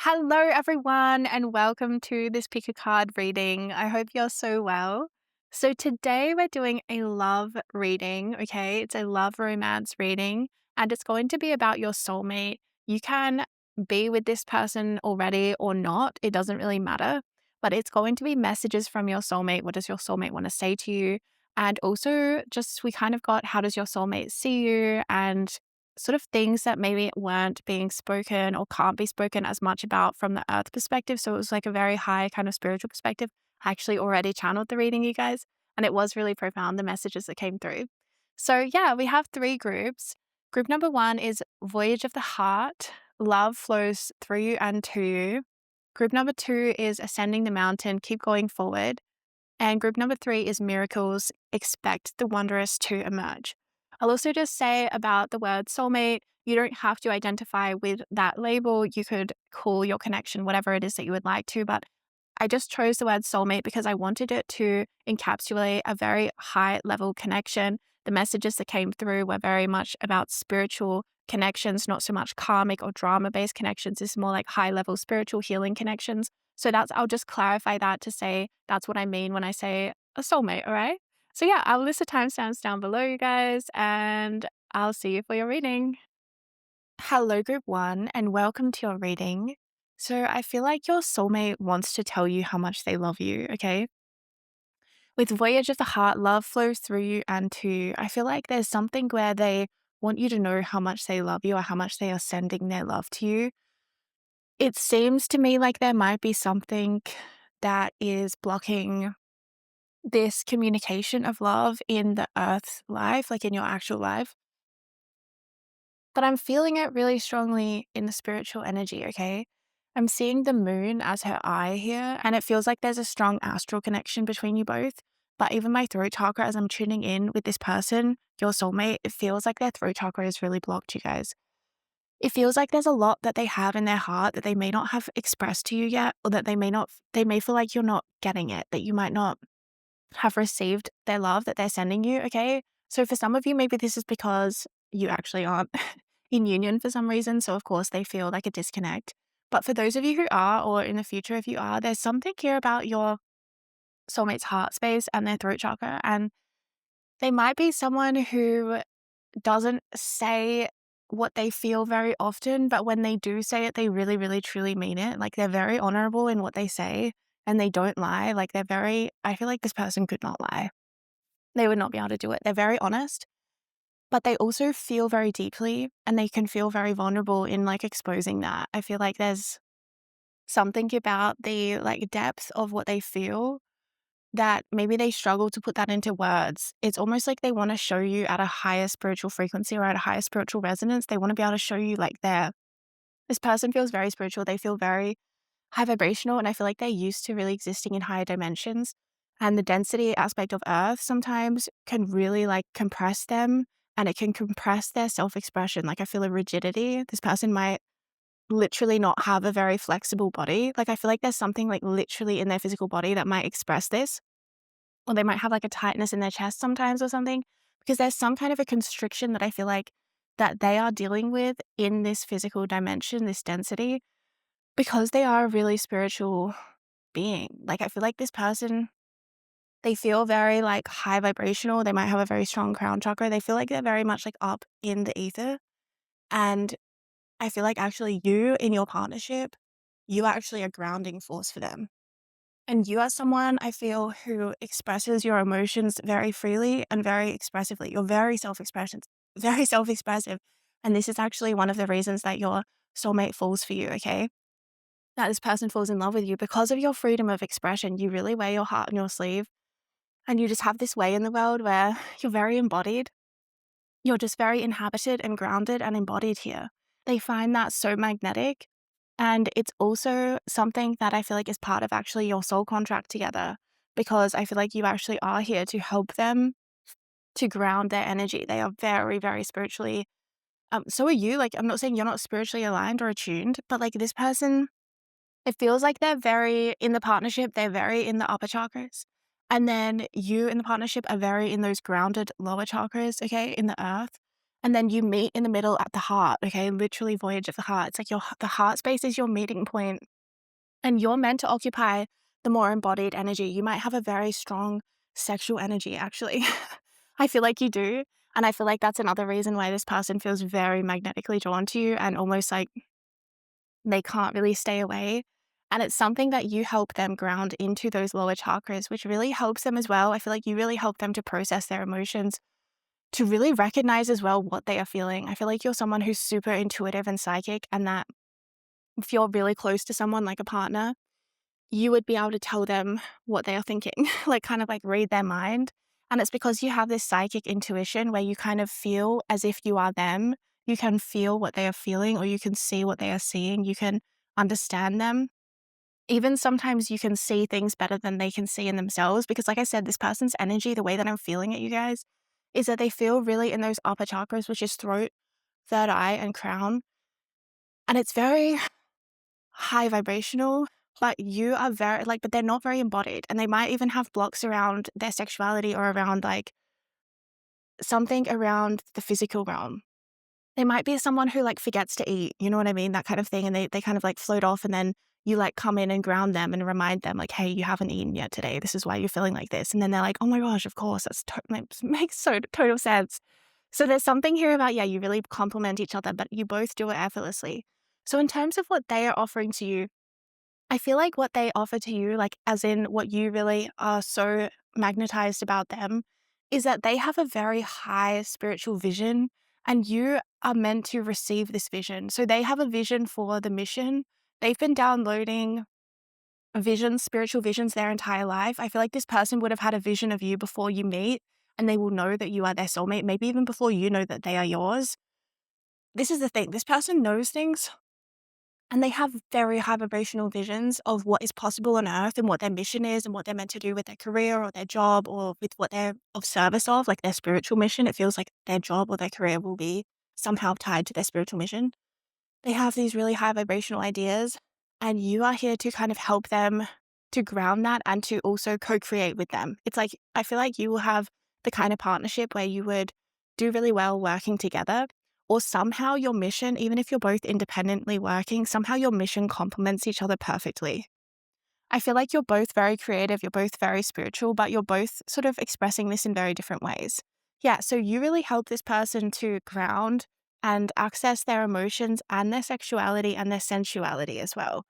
Hello, everyone, and welcome to this pick a card reading. I hope you're so well. So, today we're doing a love reading, okay? It's a love romance reading, and it's going to be about your soulmate. You can be with this person already or not, it doesn't really matter, but it's going to be messages from your soulmate. What does your soulmate want to say to you? And also, just we kind of got how does your soulmate see you and sort of things that maybe weren't being spoken or can't be spoken as much about from the earth perspective. So it was like a very high kind of spiritual perspective. I actually already channeled the reading, you guys, and it was really profound, the messages that came through. So yeah, we have three groups. Group number one is Voyage of the Heart. Love flows through you and to you. Group number two is Ascending the Mountain. Keep going forward. And group number three is Miracles. Expect the wondrous to emerge. I'll also just say about the word soulmate, you don't have to identify with that label. You could call your connection whatever it is that you would like to, but I just chose the word soulmate because I wanted it to encapsulate a very high level connection. The messages that came through were very much about spiritual connections, not so much karmic or drama based connections. It's more like high level spiritual healing connections. So I'll just clarify that to say that's what I mean when I say a soulmate, all right? So yeah, I'll list the timestamps down below, you guys, and I'll see you for your reading. Hello, group one, and welcome to your reading. So I feel like your soulmate wants to tell you how much they love you, okay? With Voyage of the Heart, love flows through you and to you. I feel like there's something where they want you to know how much they love you or how much they are sending their love to you. It seems to me like there might be something that is blocking this communication of love in the earth life, like in your actual life. But I'm feeling it really strongly in the spiritual energy, okay? I'm seeing the moon as her eye here, and it feels like there's a strong astral connection between you both. But even my throat chakra, as I'm tuning in with this person, your soulmate, it feels like their throat chakra is really blocked, you guys. It feels like there's a lot that they have in their heart that they may not have expressed to you yet, or that they may feel like you're not getting it, that you might not have received their love that they're sending you, okay? So for some of you, maybe this is because you actually aren't in union for some reason. So of course they feel like a disconnect. But for those of you who are, or in the future if you are, there's something here about your soulmate's heart space and their throat chakra. And they might be someone who doesn't say what they feel very often, but when they do say it, they really, really, truly mean it. Like they're very honorable in what they say and they don't lie. Like I feel like this person could not lie. They would not be able to do it. They're very honest, but they also feel very deeply and they can feel very vulnerable in like exposing that. I feel like there's something about the like depth of what they feel that maybe they struggle to put that into words. It's almost like they want to show you at a higher spiritual frequency or at a higher spiritual resonance. They want to be able to show you like this person feels very spiritual. They feel very high vibrational. And I feel like they're used to really existing in higher dimensions. And the density aspect of earth sometimes can really like compress them and it can compress their self-expression. Like I feel a rigidity. This person might literally not have a very flexible body. Like I feel like there's something like literally in their physical body that might express this, or they might have like a tightness in their chest sometimes or something, because there's some kind of a constriction that I feel like that they are dealing with in this physical dimension, this density, because they are a really spiritual being. Like I feel like this person, they feel very like high vibrational. They might have a very strong crown chakra. They feel like they're very much like up in the ether. And I feel like actually you in your partnership, you are actually a grounding force for them. And you are someone I feel who expresses your emotions very freely and very expressively. You're very self-expression, very self-expressive. And this is actually one of the reasons that your soulmate falls for you, okay? That this person falls in love with you because of your freedom of expression. You really wear your heart on your sleeve and you just have this way in the world where you're very embodied. You're just very inhabited and grounded and embodied here. They find that so magnetic. And it's also something that I feel like is part of actually your soul contract together, because I feel like you actually are here to help them to ground their energy. They are very, very spiritually. So are you. Like, I'm not saying you're not spiritually aligned or attuned, but like this person, it feels like they're very in the partnership, they're very in the upper chakras. And then you in the partnership are very in those grounded lower chakras, okay, in the earth. and then you meet in the middle at the heart, okay? Literally voyage of the heart. It's like the heart space is your meeting point, and you're meant to occupy the more embodied energy. You might have a very strong sexual energy, actually. I feel like you do. And I feel like that's another reason why this person feels very magnetically drawn to you and almost like they can't really stay away. And it's something that you help them ground into those lower chakras, which really helps them as well. I feel like you really help them to process their emotions, to really recognize as well what they are feeling. I feel like you're someone who's super intuitive and psychic, and that if you're really close to someone like a partner, you would be able to tell them what they are thinking, like kind of like read their mind. And it's because you have this psychic intuition where you kind of feel as if you are them. You can feel what they are feeling, or you can see what they are seeing. You can understand them. Even sometimes you can see things better than they can see in themselves. Because, like I said, this person's energy, the way that I'm feeling it, you guys, is that they feel really in those upper chakras, which is throat, third eye, and crown. And it's very high vibrational, but you are very like, but they're not very embodied. And they might even have blocks around their sexuality or around like something around the physical realm. They might be someone who like forgets to eat, you know what I mean? That kind of thing. And they kind of like float off, and then you like come in and ground them and remind them like, hey, you haven't eaten yet today. This is why you're feeling like this. And then they're like, oh my gosh, of course, makes so total sense. So there's something here about, yeah, you really complement each other, but you both do it effortlessly. So in terms of what they are offering to you, I feel like what they offer to you, like as in what you really are so magnetized about them, is that they have a very high spiritual vision, and you are meant to receive this vision. So they have a vision for the mission. They've been downloading visions, spiritual visions their entire life. I feel like this person would have had a vision of you before you meet, and they will know that you are their soulmate, maybe even before you know that they are yours. This is the thing. This person knows things, and they have very high vibrational visions of what is possible on earth and what their mission is and what they're meant to do with their career or their job or with what they're of service of, like their spiritual mission. It feels like their job or their career will be somehow tied to their spiritual mission. They have these really high vibrational ideas, and you are here to kind of help them to ground that and to also co-create with them. It's like, I feel like you will have the kind of partnership where you would do really well working together, or somehow your mission, even if you're both independently working, somehow your mission complements each other perfectly. I feel like you're both very creative, you're both very spiritual, but you're both sort of expressing this in very different ways. Yeah, so you really help this person to ground and access their emotions and their sexuality and their sensuality as well.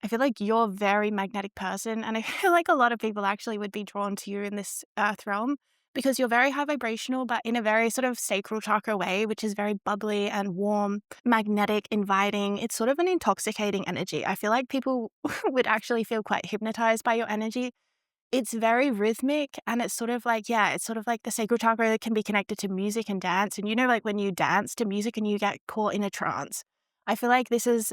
I feel like you're a very magnetic person, and I feel like a lot of people actually would be drawn to you in this earth realm because you're very high vibrational, but in a very sort of sacral chakra way, which is very bubbly and warm, magnetic, inviting. It's sort of an intoxicating energy. I feel like people would actually feel quite hypnotized by your energy. It's very rhythmic, and it's sort of like, yeah, it's sort of like the sacral chakra can be connected to music and dance. And you know, like when you dance to music and you get caught in a trance, I feel like this is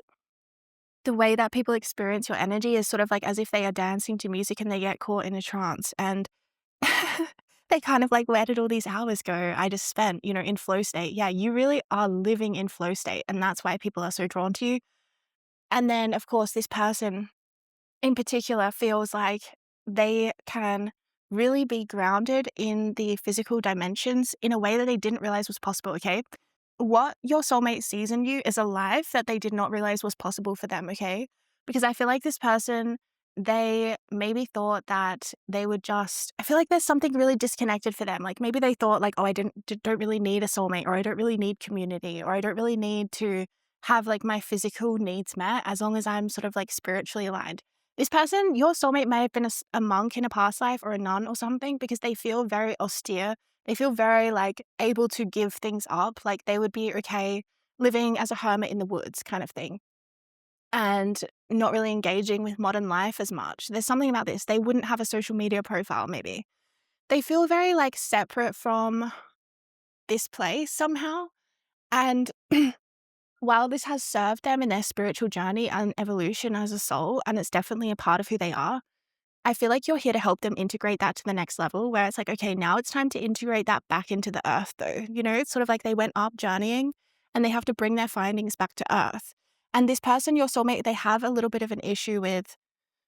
the way that people experience your energy is sort of like as if they are dancing to music and they get caught in a trance. And they kind of like, where did all these hours go? I just spent, in flow state. Yeah, you really are living in flow state. And that's why people are so drawn to you. And then, of course, this person in particular feels like they can really be grounded in the physical dimensions in a way that they didn't realize was possible, okay? What your soulmate sees in you is a life that they did not realize was possible for them, okay? Because I feel like this person, they maybe thought that they would just, I feel like there's something really disconnected for them. Like maybe they thought like, oh, don't really need a soulmate, or I don't really need community, or I don't really need to have like my physical needs met as long as I'm sort of like spiritually aligned. This person, your soulmate may have been a monk in a past life or a nun or something, because they feel very austere. They feel very like able to give things up. Like they would be okay living as a hermit in the woods kind of thing and not really engaging with modern life as much. There's something about this. They wouldn't have a social media profile maybe. They feel very like separate from this place somehow. And while this has served them in their spiritual journey and evolution as a soul, and it's definitely a part of who they are, I feel like you're here to help them integrate that to the next level, where it's like, okay, now it's time to integrate that back into the earth though. It's sort of like they went up journeying and they have to bring their findings back to earth. And this person, your soulmate, they have a little bit of an issue with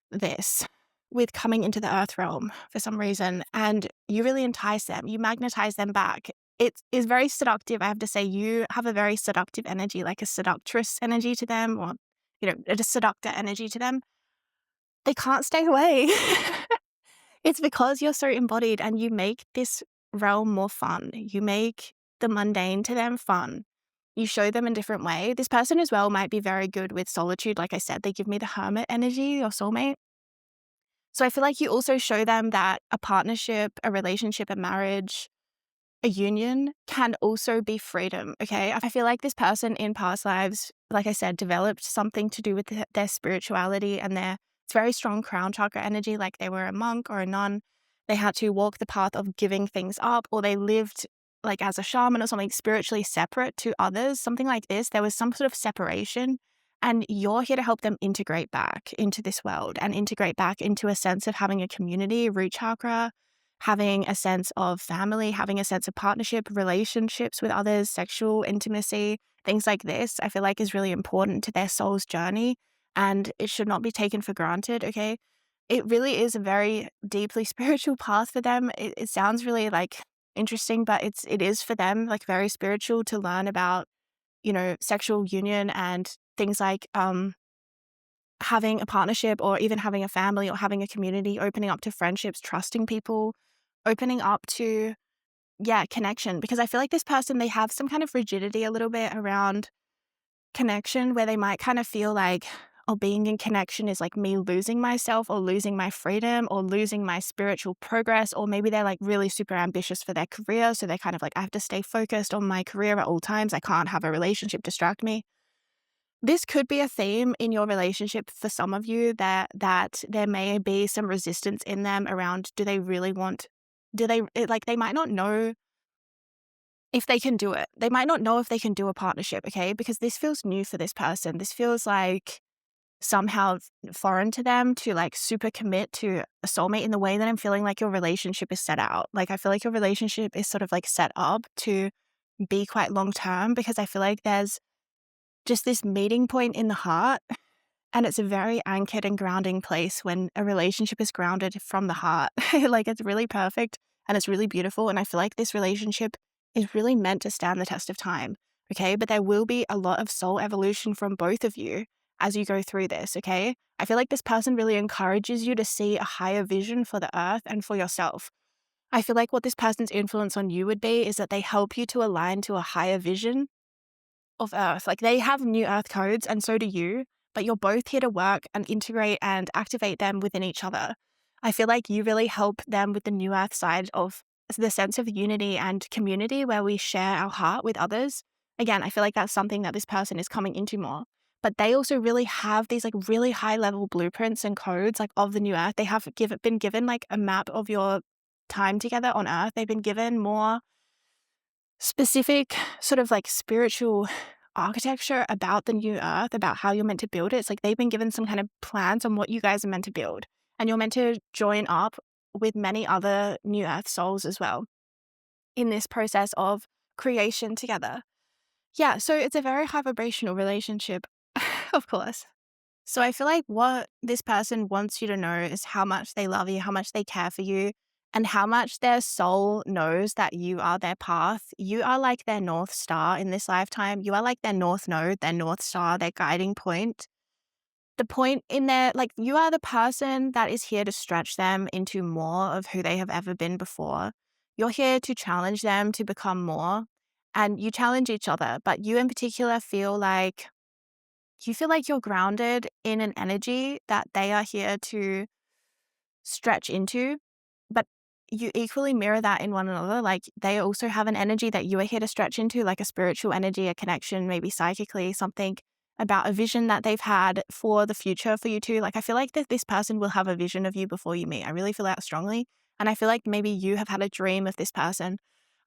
this, with coming into the earth realm for some reason. And you really entice them, you magnetize them back. it is very seductive. I have to say, you have a very seductive energy, like a seductress energy to them, or, a seductor energy to them. They can't stay away. It's because you're so embodied and you make this realm more fun. You make the mundane to them fun. You show them a different way. This person as well might be very good with solitude. Like I said, they give me the hermit energy or soulmate. So I feel like you also show them that a partnership, a relationship, a marriage, a union can also be freedom, okay? I feel like this person in past lives, like I said, developed something to do with their spirituality and their it's very strong crown chakra energy, like they were a monk or a nun. They had to walk the path of giving things up, or they lived like as a shaman or something spiritually separate to others, something like this. There was some sort of separation, and you're here to help them integrate back into this world and integrate back into a sense of having a community, root chakra, having a sense of family, having a sense of partnership, relationships with others, sexual intimacy, things like this, I feel like is really important to their soul's journey, and it should not be taken for granted, okay? It really is a very deeply spiritual path for them. It sounds really like interesting, but it is for them like very spiritual to learn about, sexual union and things like having a partnership or even having a family or having a community, opening up to friendships, trusting people, opening up to, yeah, connection. Because I feel like this person, they have some kind of rigidity a little bit around connection where they might kind of feel like, oh, being in connection is like me losing myself or losing my freedom or losing my spiritual progress. Or maybe they're like really super ambitious for their career. So they're kind of like, I have to stay focused on my career at all times. I can't have a relationship distract me. This could be a theme in your relationship for some of you that there may be some resistance in them around do they really want do they like they might not know if they can do it. They might not know if they can do a partnership, okay? Because this feels new for this person. This feels like somehow foreign to them to like super commit to a soulmate in the way that I'm feeling like your relationship is set out. Like I feel like your relationship is sort of like set up to be quite long term because I feel like there's just this meeting point in the heart. And it's a very anchored and grounding place when a relationship is grounded from the heart. Like it's really perfect and it's really beautiful. And I feel like this relationship is really meant to stand the test of time. Okay. But there will be a lot of soul evolution from both of you as you go through this. Okay. I feel like this person really encourages you to see a higher vision for the earth and for yourself. I feel like what this person's influence on you would be is that they help you to align to a higher vision of Earth. Like they have new Earth codes and so do you, but you're both here to work and integrate and activate them within each other. I feel like you really help them with the new Earth side of the sense of unity and community where we share our heart with others. Again, I feel like that's something that this person is coming into more. But they also really have these like really high level blueprints and codes like of the new Earth. They have been given like a map of your time together on Earth. They've been given more specific sort of like spiritual architecture about the new earth, about how you're meant to build it. It's like they've been given some kind of plans on what you guys are meant to build. And you're meant to join up with many other new earth souls as well in this process of creation together. Yeah, so it's a very high vibrational relationship, of course. So I feel like what this person wants you to know is how much they love you, how much they care for you, and how much their soul knows that you are their path. You are like their North Star in this lifetime. You are like their North Node, their North Star, their guiding point. The point in their, like, you are the person that is here to stretch them into more of who they have ever been before. You're here to challenge them to become more, and you challenge each other, but you in particular feel like you're grounded in an energy that they are here to stretch into, but you equally mirror that in one another. Like they also have an energy that you are here to stretch into, like a spiritual energy, a connection, maybe psychically, something about a vision that they've had for the future for you too. Like I feel like that this person will have a vision of you before you meet. I really feel that strongly. And I feel like maybe you have had a dream of this person.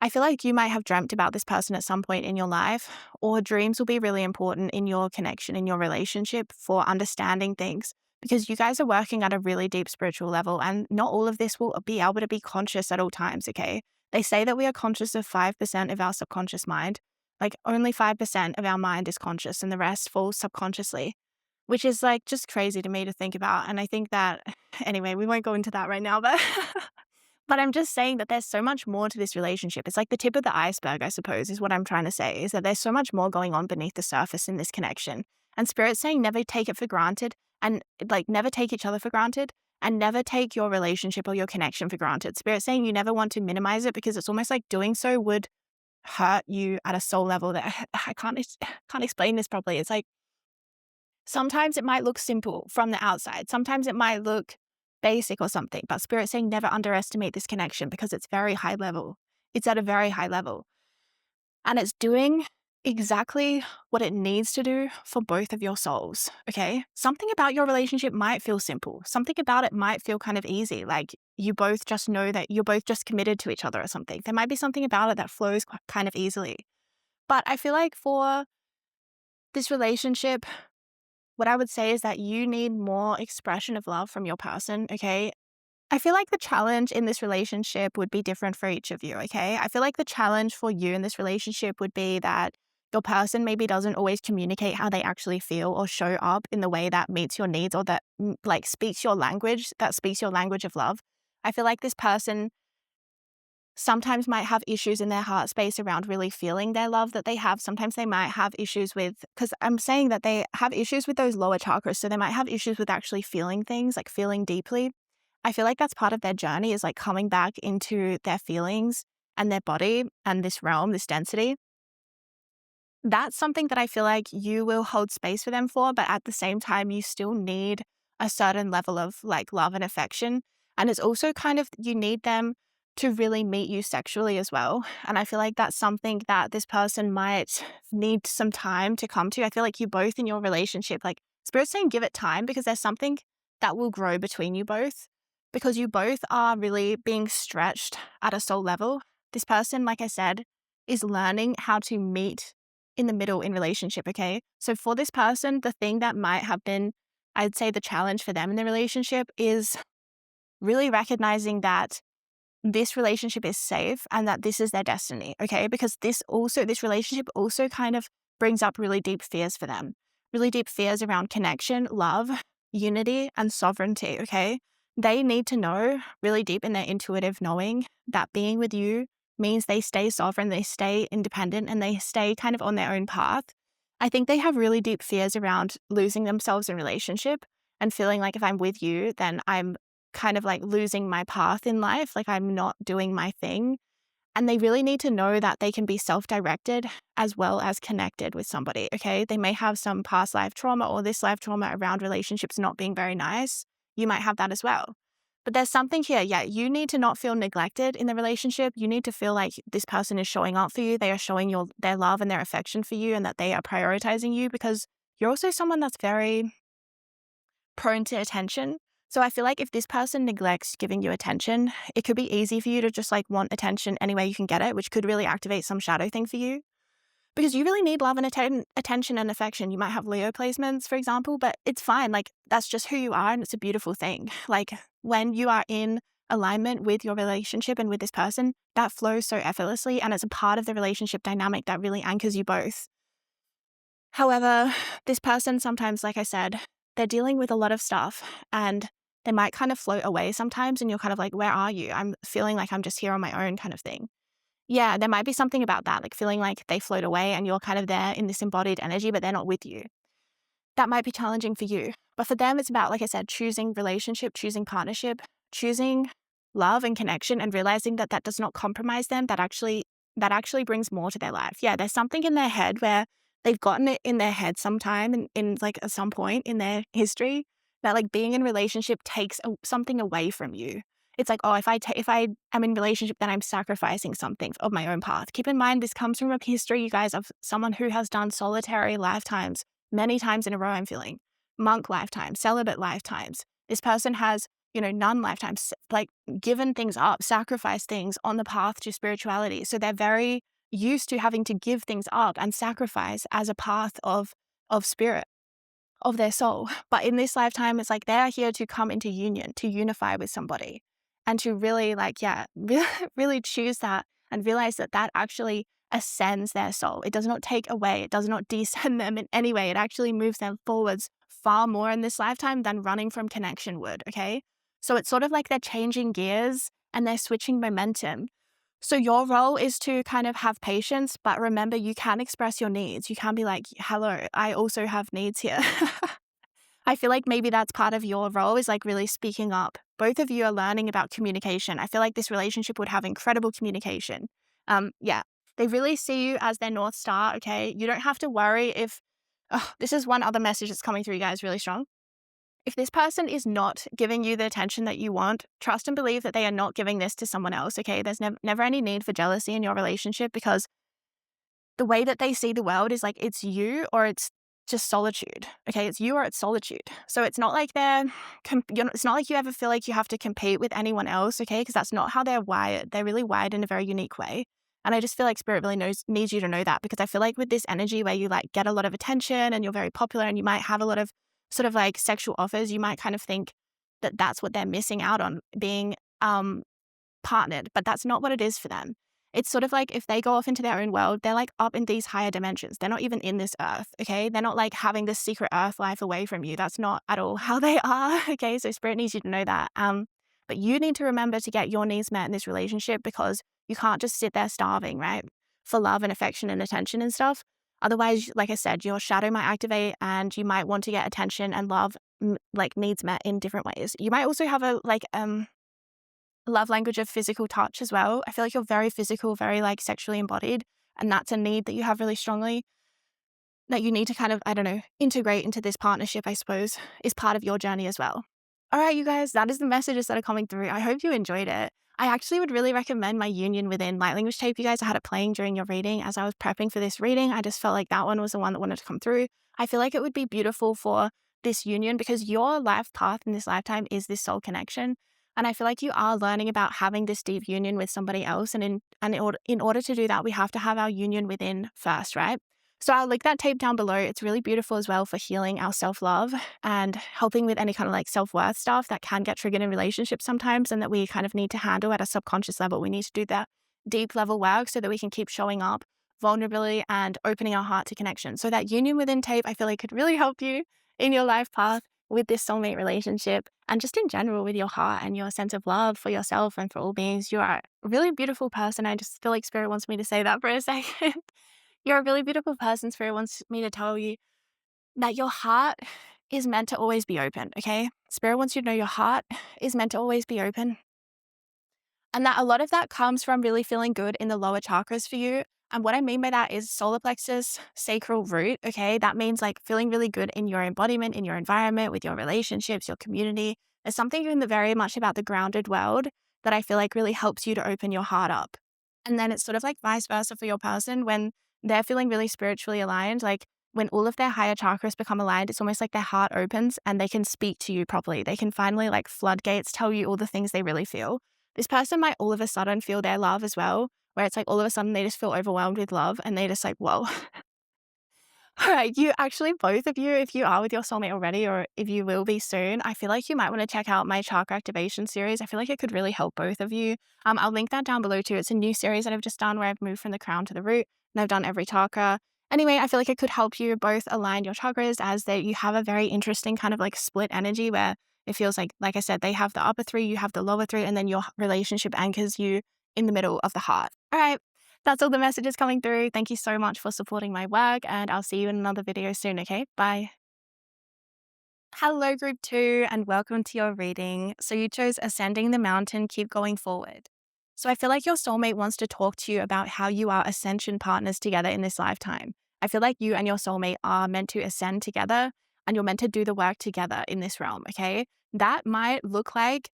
I feel like you might have dreamt about this person at some point in your life, or dreams will be really important in your connection, in your relationship for understanding things because you guys are working at a really deep spiritual level and not all of this will be able to be conscious at all times, okay? They say that we are conscious of 5% of our subconscious mind. Like only 5% of our mind is conscious and the rest falls subconsciously, which is like just crazy to me to think about. And I think that, anyway, we won't go into that right now, but But I'm just saying that there's so much more to this relationship. It's like the tip of the iceberg, I suppose, is what I'm trying to say, is that there's so much more going on beneath the surface in this connection. And Spirit's saying never take it for granted and like never take each other for granted and never take your relationship or your connection for granted. Spirit's saying you never want to minimize it because it's almost like doing so would hurt you at a soul level that I can't explain this properly. It's like sometimes it might look simple from the outside. Sometimes it might look basic or something, but Spirit's saying never underestimate this connection because it's very high level. It's at a very high level. And it's doing exactly what it needs to do for both of your souls, okay? Something about your relationship might feel simple. Something about it might feel kind of easy, like you both just know that you're both just committed to each other or something. There might be something about it that flows kind of easily. But I feel like for this relationship, what I would say is that you need more expression of love from your person, okay? I feel like the challenge in this relationship would be different for each of you, okay? I feel like the challenge for you in this relationship would be that your person maybe doesn't always communicate how they actually feel or show up in the way that meets your needs or that like speaks your language, of love. I feel like this person sometimes might have issues in their heart space around really feeling their love that they have. Sometimes they might have issues with, because I'm saying that they have issues with those lower chakras. So they might have issues with actually feeling things, like feeling deeply. I feel like that's part of their journey is like coming back into their feelings and their body and this realm, this density. That's something that I feel like you will hold space for them for, but at the same time, you still need a certain level of like love and affection. And it's also kind of, you need them to really meet you sexually as well. And I feel like that's something that this person might need some time to come to. I feel like you both in your relationship, like Spirit's saying, give it time because there's something that will grow between you both because you both are really being stretched at a soul level. This person, like I said, is learning how to meet in the middle in relationship, okay? So for this person, the thing that might have been, I'd say the challenge for them in the relationship is really recognizing that this relationship is safe and that this is their destiny, okay? Because this relationship also kind of brings up really deep fears for them, really deep fears around connection, love, unity, and sovereignty, okay? They need to know really deep in their intuitive knowing that being with you means they stay sovereign, they stay independent, and they stay kind of on their own path. I think they have really deep fears around losing themselves in relationship and feeling like if I'm with you, then I'm kind of like losing my path in life, like I'm not doing my thing. And they really need to know that they can be self-directed as well as connected with somebody, okay? They may have some past life trauma or this life trauma around relationships not being very nice. You might have that as well. But there's something here, yeah, you need to not feel neglected in the relationship. You need to feel like this person is showing up for you. They are showing their love and their affection for you and that they are prioritizing you because you're also someone that's very prone to attention. So I feel like if this person neglects giving you attention, it could be easy for you to just like want attention any way you can get it, which could really activate some shadow thing for you. Because you really need love and attention and affection. You might have Leo placements, for example, but it's fine. Like, that's just who you are, and it's a beautiful thing. Like, when you are in alignment with your relationship and with this person, that flows so effortlessly, and it's a part of the relationship dynamic that really anchors you both. However, this person sometimes, like I said, they're dealing with a lot of stuff, and they might kind of float away sometimes, and you're kind of like, where are you? I'm feeling like I'm just here on my own kind of thing. Yeah, there might be something about that, like feeling like they float away and you're kind of there in this embodied energy, but they're not with you. That might be challenging for you. But for them, it's about, like I said, choosing relationship, choosing partnership, choosing love and connection and realizing that that does not compromise them, that actually brings more to their life. Yeah, there's something in their head where they've gotten it in their head sometime in like at some point in their history that like being in relationship takes something away from you. It's like, oh, if I am in relationship, then I'm sacrificing something of my own path. Keep in mind, this comes from a history, you guys, of someone who has done solitary lifetimes many times in a row, I'm feeling. Monk lifetimes, celibate lifetimes. This person has, nun lifetimes, like given things up, sacrificed things on the path to spirituality. So they're very used to having to give things up and sacrifice as a path of spirit, of their soul. But in this lifetime, it's like they're here to come into union, to unify with somebody and to really really choose that and realize that that actually ascends their soul. It does not take away, it does not descend them in any way. It actually moves them forwards far more in this lifetime than running from connection would, okay? So it's sort of like they're changing gears and they're switching momentum. So your role is to kind of have patience, but remember you can express your needs. You can be like, hello, I also have needs here. I feel like maybe that's part of your role is like really speaking up. Both of you are learning about communication. I feel like this relationship would have incredible communication. Yeah, they really see you as their North Star. Okay. You don't have to worry if, oh, this is one other message that's coming through you guys really strong. If this person is not giving you the attention that you want, trust and believe that they are not giving this to someone else. Okay. There's never any need for jealousy in your relationship because the way that they see the world is like it's you or it's just solitude. Okay, it's you or it's solitude. So it's not like it's not like you ever feel like you have to compete with anyone else. Okay, because that's not how they're wired. They're really wired in a very unique way. And I just feel like spirit really needs you to know that because I feel like with this energy where you like get a lot of attention and you're very popular and you might have a lot of sort of like sexual offers, you might kind of think that that's what they're missing out on being partnered, but that's not what it is for them. It's sort of like if they go off into their own world, they're like up in these higher dimensions. They're not even in this earth, okay? They're not like having this secret earth life away from you. That's not at all how they are, okay? So spirit needs you to know that. But you need to remember to get your needs met in this relationship because you can't just sit there starving, right? For love and affection and attention and stuff. Otherwise, like I said, your shadow might activate and you might want to get attention and love, like needs met in different ways. You might also have a love language of physical touch as well. I feel like you're very physical, very like sexually embodied. And that's a need that you have really strongly that you need to kind of, I don't know, integrate into this partnership, I suppose, is part of your journey as well. All right, you guys, that is the messages that are coming through. I hope you enjoyed it. I actually would really recommend my union within light language tape. You guys, I had it playing during your reading. As I was prepping for this reading, I just felt like that one was the one that wanted to come through. I feel like it would be beautiful for this union because your life path in this lifetime is this soul connection. And I feel like you are learning about having this deep union with somebody else. And in order to do that, we have to have our union within first, right? So I'll link that tape down below. It's really beautiful as well for healing our self-love and helping with any kind of like self-worth stuff that can get triggered in relationships sometimes and that we kind of need to handle at a subconscious level. We need to do that deep level work so that we can keep showing up vulnerability and opening our heart to connection. So that union within tape, I feel like could really help you in your life path with this soulmate relationship and just in general with your heart and your sense of love for yourself and for all beings. You are a really beautiful person. I just feel like spirit wants me to say that for a second. You're a really beautiful person. Spirit wants me to tell you that your heart is meant to always be open, okay? Spirit wants you to know your heart is meant to always be open. And that a lot of that comes from really feeling good in the lower chakras for you. And what I mean by that is solar plexus, sacral root, okay? That means like feeling really good in your embodiment, in your environment, with your relationships, your community. There's something in the very much about the grounded world that I feel like really helps you to open your heart up. And then it's sort of like vice versa for your person when they're feeling really spiritually aligned, like when all of their higher chakras become aligned, it's almost like their heart opens and they can speak to you properly. They can finally like floodgates tell you all the things they really feel. This person might all of a sudden feel their love as well, where it's like all of a sudden they just feel overwhelmed with love and they just like, whoa. All right, you actually, both of you, if you are with your soulmate already or if you will be soon, I feel like you might want to check out my chakra activation series. I feel like it could really help both of you. I'll link that down below too. It's a new series that I've just done where I've moved from the crown to the root and I've done every chakra. Anyway, I feel like it could help you both align your chakras as you have a very interesting kind of like split energy where it feels like I said, they have the upper three, you have the lower three, and then your relationship anchors you in the middle of the heart. All right. That's all the messages coming through. Thank you so much for supporting my work, and I'll see you in another video soon, okay? Bye. Hello, group 2, and welcome to your reading. So you chose Ascending the Mountain, Keep Going Forward. So I feel like your soulmate wants to talk to you about how you are ascension partners together in this lifetime. I feel like you and your soulmate are meant to ascend together, and you're meant to do the work together in this realm, okay? That might look like,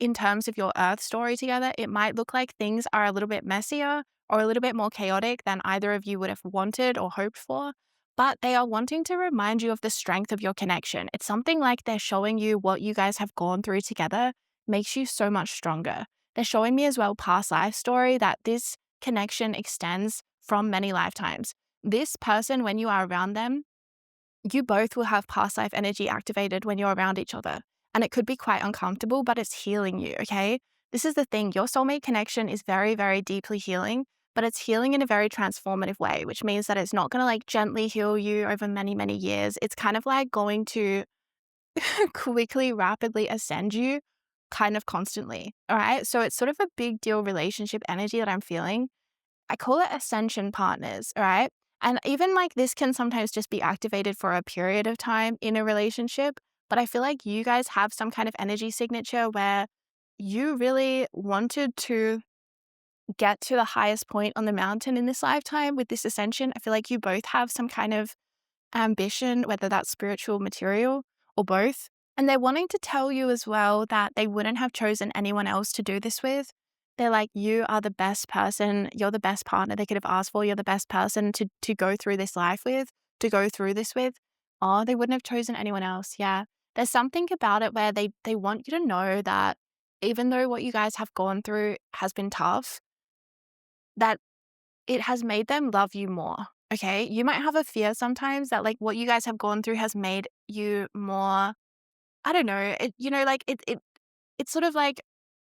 in terms of your earth story together, it might look like things are a little bit messier or a little bit more chaotic than either of you would have wanted or hoped for, but they are wanting to remind you of the strength of your connection. It's something like they're showing you what you guys have gone through together makes you so much stronger. They're showing me as well past life story that this connection extends from many lifetimes. This person, when you are around them, you both will have past life energy activated when you're around each other. And it could be quite uncomfortable, but it's healing you, okay? This is the thing. Your soulmate connection is very, very deeply healing, but it's healing in a very transformative way, which means that it's not going to like gently heal you over many, many years. It's kind of like going to quickly, rapidly ascend you kind of constantly. All right. So it's sort of a big deal relationship energy that I'm feeling. I call it ascension partners. All right. And even like this can sometimes just be activated for a period of time in a relationship. But I feel like you guys have some kind of energy signature where you really wanted to get to the highest point on the mountain in this lifetime with this ascension. I feel like you both have some kind of ambition, whether that's spiritual, material, or both. And they're wanting to tell you as well that they wouldn't have chosen anyone else to do this with. They're like, you are the best person. You're the best partner they could have asked for. You're the best person to go through this life with, to go through this with. Oh, they wouldn't have chosen anyone else. Yeah. There's something about it where they want you to know that even though what you guys have gone through has been tough, that it has made them love you more. Okay. You might have a fear sometimes that like what you guys have gone through has made you more, I don't know, it's sort of like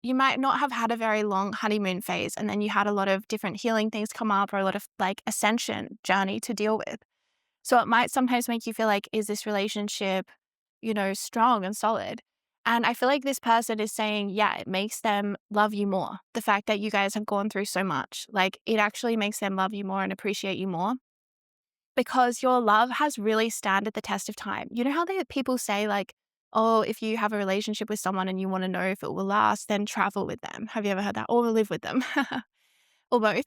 you might not have had a very long honeymoon phase and then you had a lot of different healing things come up or a lot of like ascension journey to deal with. So it might sometimes make you feel like, is this relationship, strong and solid? And I feel like this person is saying, yeah, it makes them love you more. The fact that you guys have gone through so much, like it actually makes them love you more and appreciate you more because your love has really standed the test of time. You know how people say like, oh, if you have a relationship with someone and you want to know if it will last, then travel with them. Have you ever heard that? Or live with them or both.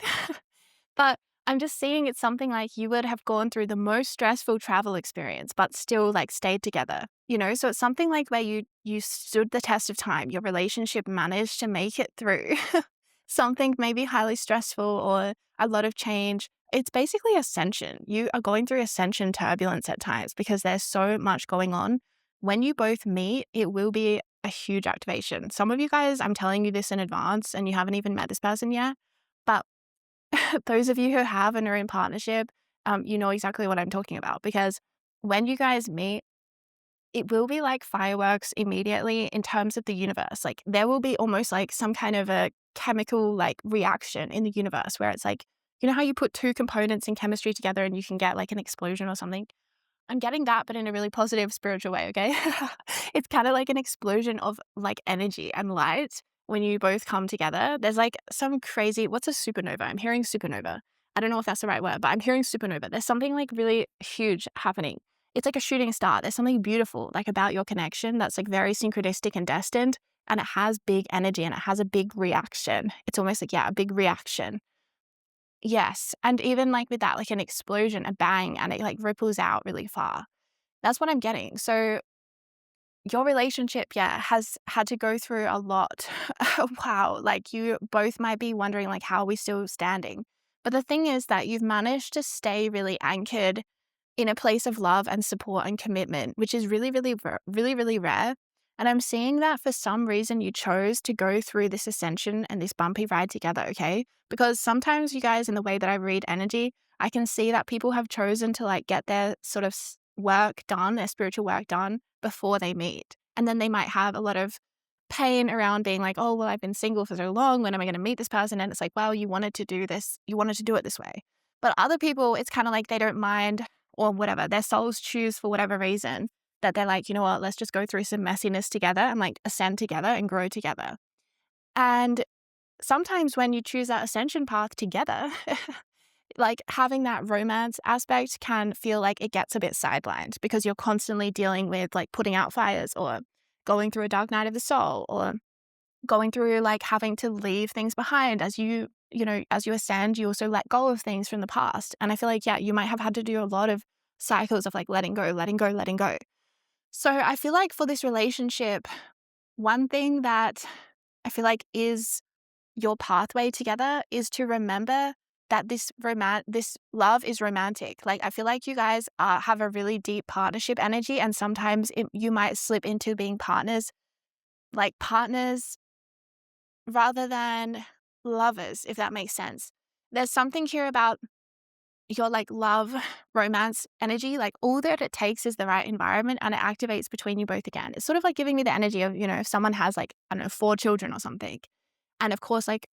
But I'm just seeing it's something like you would have gone through the most stressful travel experience, but still like stayed together, So it's something like where you stood the test of time. Your relationship managed to make it through something maybe highly stressful or a lot of change. It's basically ascension. You are going through ascension turbulence at times because there's so much going on. When you both meet, it will be a huge activation. Some of you guys, I'm telling you this in advance and you haven't even met this person yet. But those of you who have and are in partnership, you know exactly what I'm talking about because when you guys meet, it will be like fireworks immediately in terms of the universe. Like there will be almost like some kind of a chemical like reaction in the universe where it's like, you know how you put two components in chemistry together and you can get like an explosion or something? I'm getting that, but in a really positive spiritual way, okay? It's kind of like an explosion of like energy and light when you both come together. There's like some crazy, what's a supernova? I'm hearing supernova. I don't know if that's the right word, but I'm hearing supernova. There's something like really huge happening. It's like a shooting star. There's something beautiful like about your connection that's like very synchronistic and destined. And it has big energy and it has a big reaction. It's almost like, yeah, a big reaction. Yes, and even, like, with that, like, an explosion, a bang, and it, like, ripples out really far. That's what I'm getting. So, your relationship, yeah, has had to go through a lot. Wow, like, you both might be wondering, like, "How are we still standing?" But the thing is that you've managed to stay really anchored in a place of love and support and commitment, which is really, really, really rare. And I'm seeing that for some reason you chose to go through this ascension and this bumpy ride together, okay? Because sometimes you guys, in the way that I read energy, I can see that people have chosen to like get their sort of work done, their spiritual work done before they meet. And then they might have a lot of pain around being like, oh, well, I've been single for so long. When am I going to meet this person? And it's like, well, you wanted to do this. You wanted to do it this way. But other people, it's kind of like they don't mind or whatever. Their souls choose for whatever reason that they're like, you know what, let's just go through some messiness together and like ascend together and grow together. And sometimes when you choose that ascension path together, like having that romance aspect can feel like it gets a bit sidelined because you're constantly dealing with like putting out fires or going through a dark night of the soul or going through like having to leave things behind as as you ascend, you also let go of things from the past. And I feel like, yeah, you might have had to do a lot of cycles of like letting go, letting go, letting go. So I feel like for this relationship, one thing that I feel like is your pathway together is to remember that this love is romantic. Like I feel like you guys have a really deep partnership energy, and sometimes you might slip into being partners, like partners rather than lovers, if that makes sense. There's something here about your like love, romance energy, like all that it takes is the right environment and it activates between you both again. It's sort of like giving me the energy of, if someone has like, I don't know, 4 children or something. And of course, like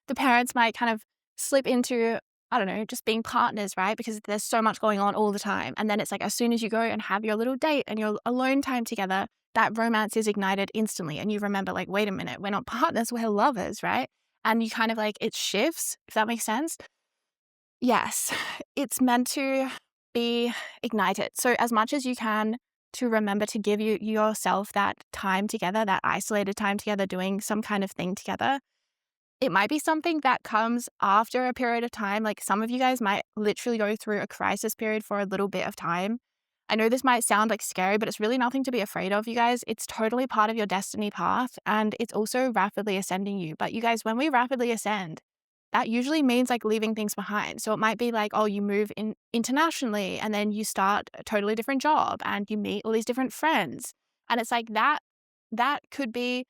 the parents might kind of slip into, I don't know, just being partners, right? Because there's so much going on all the time. And then it's like, as soon as you go and have your little date and your alone time together, that romance is ignited instantly and you remember like, wait a minute, we're not partners, we're lovers, right? And you kind of like, it shifts, if that makes sense. Yes, it's meant to be ignited. So as much as you can to remember to give yourself that time together, that isolated time together, doing some kind of thing together. It might be something that comes after a period of time. Like some of you guys might literally go through a crisis period for a little bit of time. I know this might sound like scary, but it's really nothing to be afraid of, you guys. It's totally part of your destiny path and it's also rapidly ascending you. But you guys, when we rapidly ascend, that usually means like leaving things behind. So it might be like, oh, you move in internationally and then you start a totally different job and you meet all these different friends. And it's like that could be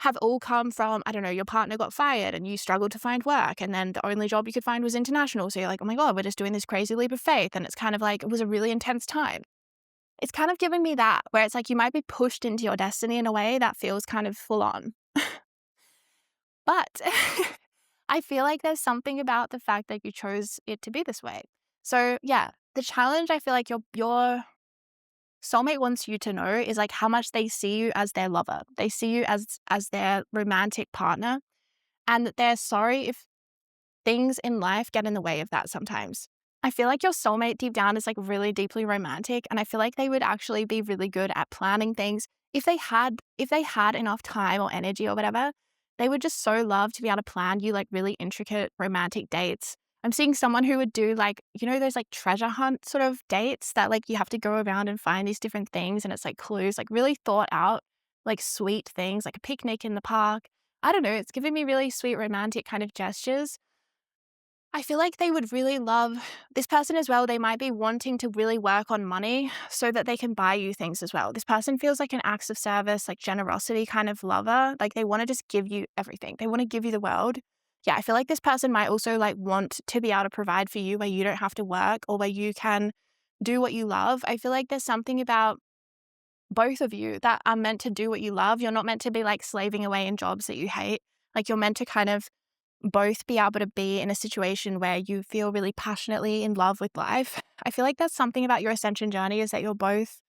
have all come from, I don't know, your partner got fired and you struggled to find work. And then the only job you could find was international. So you're like, oh my God, we're just doing this crazy leap of faith. And it's kind of like, it was a really intense time. It's kind of giving me that, where it's like you might be pushed into your destiny in a way that feels kind of full on. But I feel like there's something about the fact that you chose it to be this way. So yeah, the challenge I feel like your soulmate wants you to know is like how much they see you as their lover. They see you as their romantic partner, and that they're sorry if things in life get in the way of that sometimes. I feel like your soulmate deep down is like really deeply romantic, and I feel like they would actually be really good at planning things. If they had enough time or energy or whatever, they would just so love to be able to plan you like really intricate romantic dates. I'm seeing someone who would do like, those like treasure hunt sort of dates that like you have to go around and find these different things and it's like clues, like really thought out, like sweet things, like a picnic in the park. I don't know, it's giving me really sweet romantic kind of gestures. I feel like they would really love this person as well. They might be wanting to really work on money so that they can buy you things as well. This person feels like an acts of service, like generosity kind of lover. Like they want to just give you everything. They want to give you the world. Yeah, I feel like this person might also like want to be able to provide for you where you don't have to work or where you can do what you love. I feel like there's something about both of you that are meant to do what you love. You're not meant to be like slaving away in jobs that you hate. Like you're meant to kind of both be able to be in a situation where you feel really passionately in love with life. I feel like that's something about your ascension journey is that you're both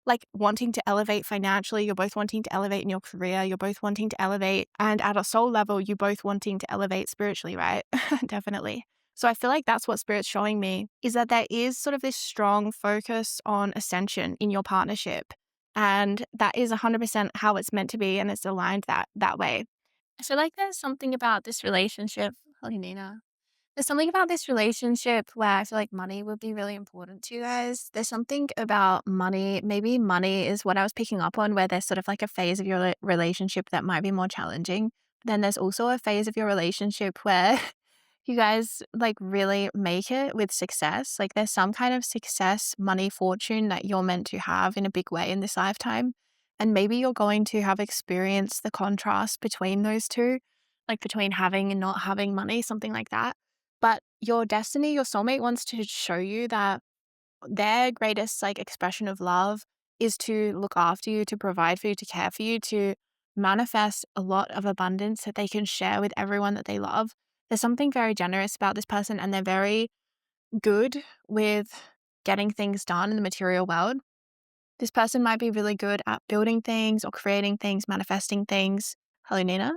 like wanting to elevate financially, you're both wanting to elevate in your career, you're both wanting to elevate, and at a soul level, you're both wanting to elevate spiritually, right? Definitely. So I feel like that's what Spirit's showing me is that there is sort of this strong focus on ascension in your partnership. And that is 100% how it's meant to be and it's aligned that way. I feel like there's something about this relationship. Holy Nina. There's something about this relationship where I feel like money would be really important to you guys. There's something about money. Maybe money is what I was picking up on, where there's sort of like a phase of your relationship that might be more challenging. Then there's also a phase of your relationship where you guys like really make it with success. Like there's some kind of success, money, fortune that you're meant to have in a big way in this lifetime. And maybe you're going to have experienced the contrast between those two, like between having and not having money, something like that. But your destiny, your soulmate wants to show you that their greatest like expression of love is to look after you, to provide for you, to care for you, to manifest a lot of abundance that they can share with everyone that they love. There's something very generous about this person and they're very good with getting things done in the material world. This person might be really good at building things or creating things, manifesting things. Hello, Nina.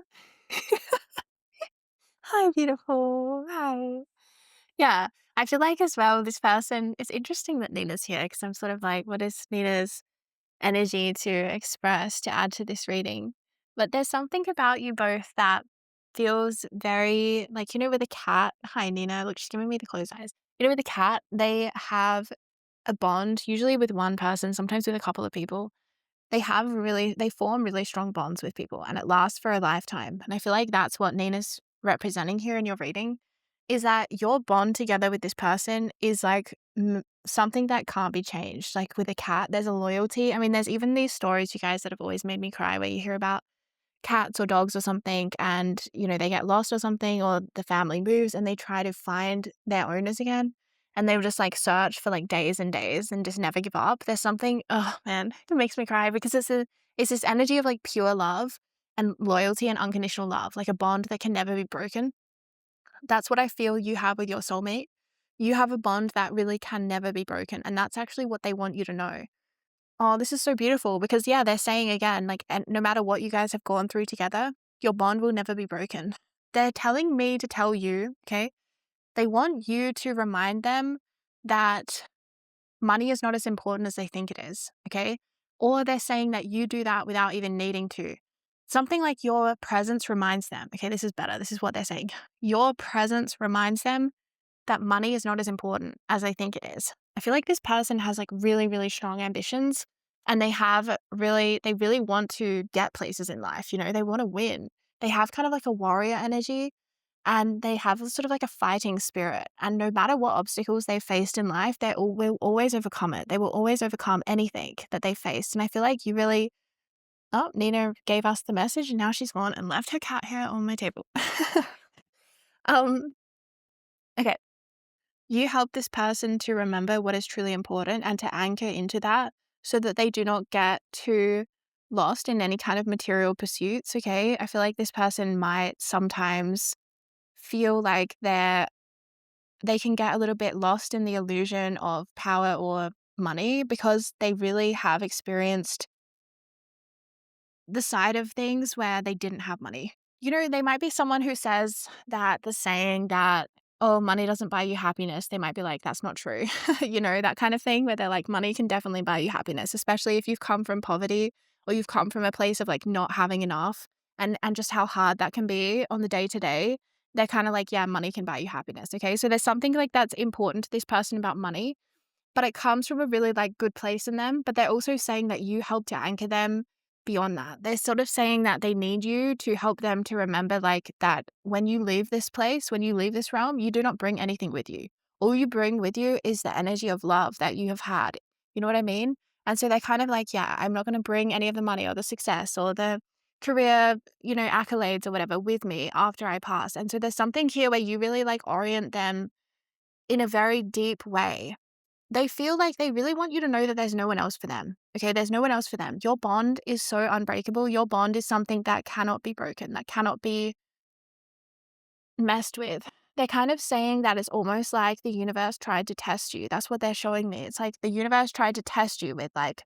Hi, beautiful. Hi. Yeah, I feel like as well, this person, it's interesting that Nina's here because I'm sort of like, what is Nina's energy to express to add to this reading? But there's something about you both that feels very like, with a cat. Hi, Nina. Look, she's giving me the closed eyes. With a cat, they have a bond, usually with one person, sometimes with a couple of people. They form really strong bonds with people and it lasts for a lifetime. And I feel like that's what Nina's representing here in your reading is that your bond together with this person is like something that can't be changed. Like with a cat, there's a loyalty. I mean, there's even these stories, you guys, that have always made me cry where you hear about cats or dogs or something and, they get lost or something or the family moves and they try to find their owners again. And they will just like search for like days and days and just never give up. There's something, oh man, it makes me cry because it's this energy of like pure love and loyalty and unconditional love, like a bond that can never be broken. That's what I feel you have with your soulmate. You have a bond that really can never be broken. And that's actually what they want you to know. Oh, this is so beautiful because, yeah, they're saying again, like, and no matter what you guys have gone through together, your bond will never be broken. They're telling me to tell you, okay, they want you to remind them that money is not as important as they think it is, okay? Or they're saying that you do that without even needing to. Something like your presence reminds them, okay, this is better. This is what they're saying. Your presence reminds them that money is not as important as they think it is. I feel like this person has like really, really strong ambitions and they really want to get places in life. They want to win. They have kind of like a warrior energy and they have sort of like a fighting spirit. And no matter what obstacles they've faced in life, will always overcome it. They will always overcome anything that they faced. And I feel like you really, oh, Nina gave us the message and now she's gone and left her cat hair on my table. um, okay. You help this person to remember what is truly important and to anchor into that so that they do not get too lost in any kind of material pursuits, okay? I feel like this person might sometimes feel like they can get a little bit lost in the illusion of power or money because they really have experienced the side of things where they didn't have money. They might be someone who says that the saying that, oh, money doesn't buy you happiness. They might be like, that's not true. That kind of thing where they're like, money can definitely buy you happiness, especially if you've come from poverty or you've come from a place of like not having enough and just how hard that can be on the day to day. They're kind of like, yeah, money can buy you happiness. Okay. So there's something like that's important to this person about money, but it comes from a really, like, good place in them, but they're also saying that you help to anchor them beyond that. They're sort of saying that they need you to help them to remember, like, that when you leave this place, when you leave this realm, you do not bring anything with you. All you bring with you is the energy of love that you have had. You know what I mean? And so they're kind of like, yeah, I'm not gonna bring any of the money or the success or the career, accolades or whatever with me after I pass. And so there's something here where you really, like, orient them in a very deep way. They feel like they really want you to know that there's no one else for them. Okay, there's no one else for them. Your bond is so unbreakable. Your bond is something that cannot be broken, that cannot be messed with. They're kind of saying that it's almost like the universe tried to test you. That's what they're showing me. It's like the universe tried to test you with like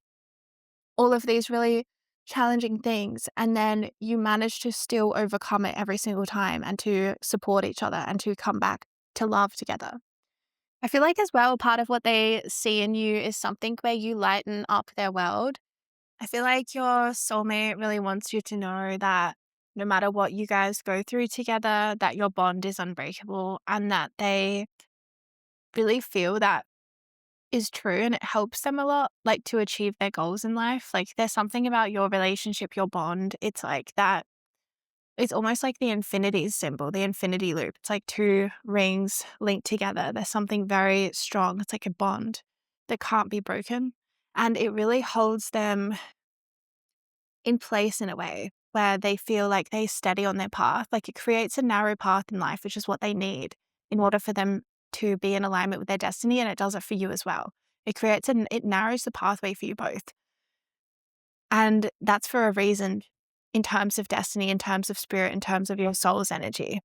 all of these really challenging things. And then you manage to still overcome it every single time and to support each other and to come back to love together. I feel like as well, part of what they see in you is something where you lighten up their world. I feel like your soulmate really wants you to know that no matter what you guys go through together, that your bond is unbreakable and that they really feel that is true and it helps them a lot, like to achieve their goals in life. Like there's something about your relationship, your bond. It's like that. It's almost like the infinity symbol, the infinity loop. It's like two rings linked together. There's something very strong. It's like a bond that can't be broken. And it really holds them in place in a way where they feel like they steady on their path. Like it creates a narrow path in life, which is what they need in order for them to be in alignment with their destiny. And it does it for you as well. It narrows the pathway for you both. And that's for a reason in terms of destiny, in terms of spirit, in terms of your soul's energy.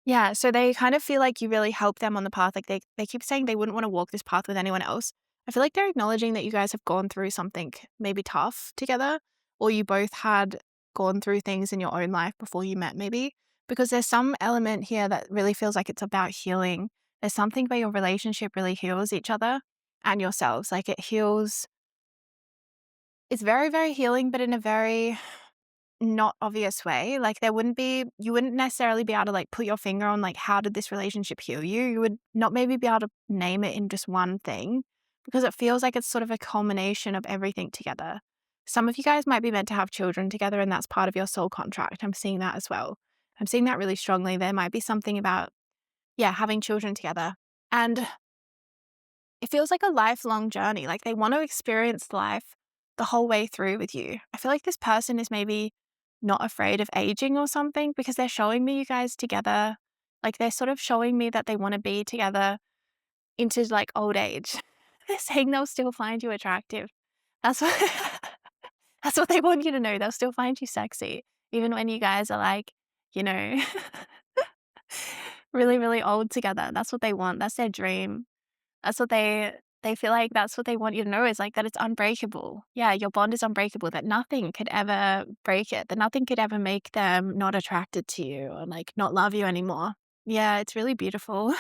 Yeah, so they kind of feel like you really help them on the path. Like they keep saying they wouldn't want to walk this path with anyone else. I feel like they're acknowledging that you guys have gone through something maybe tough together, or you both had gone through things in your own life before you met, maybe. Because there's some element here that really feels like it's about healing. There's something where your relationship really heals each other and yourselves. Like it heals, it's very, very healing, but in a very not obvious way. Like you wouldn't necessarily be able to like put your finger on like how did this relationship heal you? You would not maybe be able to name it in just one thing because it feels like it's sort of a culmination of everything together. Some of you guys might be meant to have children together and that's part of your soul contract. I'm seeing that as well. I'm seeing that really strongly. There might be something about, yeah, having children together. And it feels like a lifelong journey. Like they want to experience life the whole way through with you. I feel like this person is maybe not afraid of aging or something because they're showing me you guys together. Like they're sort of showing me that they want to be together into like old age. They're saying they'll still find you attractive. That's what that's what they want you to know. They'll still find you sexy. Even when you guys are like, you know, really, really old together. That's what they want. That's their dream. That's what They feel like that's what they want you to know is like that it's unbreakable. Yeah, your bond is unbreakable, that nothing could ever break it, that nothing could ever make them not attracted to you or like not love you anymore. Yeah, it's really beautiful.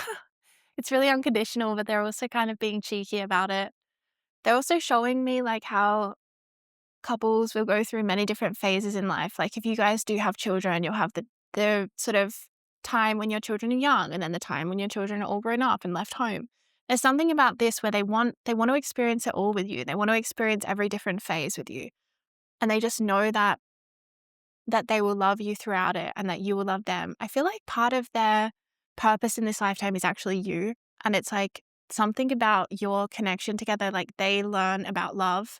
It's really unconditional, but they're also kind of being cheeky about it. They're also showing me like how couples will go through many different phases in life. Like if you guys do have children, you'll have the sort of time when your children are young and then the time when your children are all grown up and left home. There's something about this where they want to experience it all with you. They want to experience every different phase with you. And they just know that they will love you throughout it and that you will love them. I feel like part of their purpose in this lifetime is actually you. And it's like something about your connection together, like they learn about love,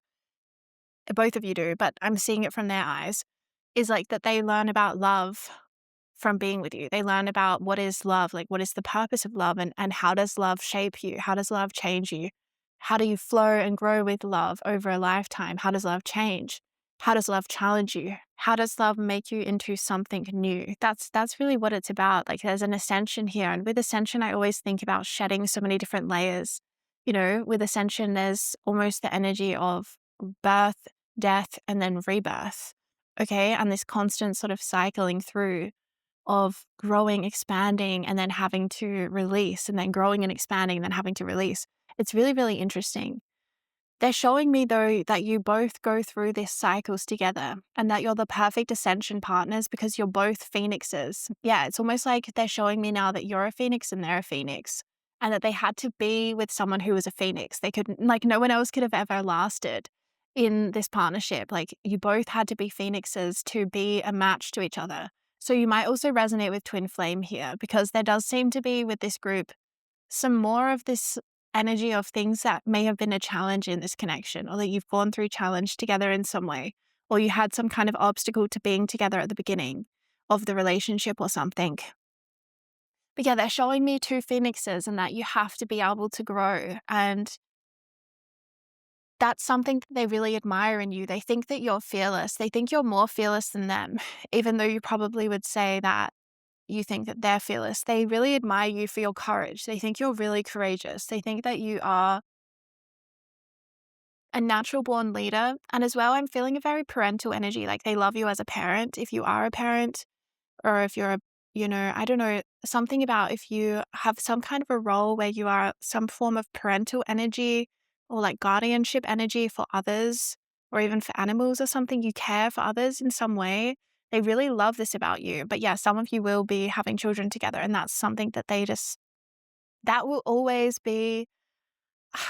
both of you do, but I'm seeing it from their eyes, is like that they learn about love from being with you. They learn about what is love, like what is the purpose of love and how does love shape you? How does love change you? How do you flow and grow with love over a lifetime? How does love change? How does love challenge you? How does love make you into something new? That's really what it's about. Like there's an ascension here. And with ascension, I always think about shedding so many different layers. You know, with ascension, there's almost the energy of birth, death, and then rebirth. Okay. And this constant sort of cycling through of growing, expanding, and then having to release, and then growing and expanding, and then having to release. It's really, really interesting. They're showing me, though, that you both go through these cycles together and that you're the perfect ascension partners because you're both phoenixes. Yeah, it's almost like they're showing me now that you're a phoenix and they're a phoenix and that they had to be with someone who was a phoenix. They couldn't, like, no one else could have ever lasted in this partnership. Like, you both had to be phoenixes to be a match to each other. So you might also resonate with twin flame here because there does seem to be with this group some more of this energy of things that may have been a challenge in this connection or that you've gone through challenge together in some way, or you had some kind of obstacle to being together at the beginning of the relationship or something. But yeah, they're showing me two phoenixes and that you have to be able to grow. And that's something that they really admire in you. They think that you're fearless. They think you're more fearless than them, even though you probably would say that you think that they're fearless. They really admire you for your courage. They think you're really courageous. They think that you are a natural born leader. And as well, I'm feeling a very parental energy. Like they love you as a parent, if you are a parent, or if you're a, I don't know, something about if you have some kind of a role where you are some form of parental energy or like guardianship energy for others, or even for animals or something, you care for others in some way. They really love this about you. But yeah, some of you will be having children together, and that's something that that will always be.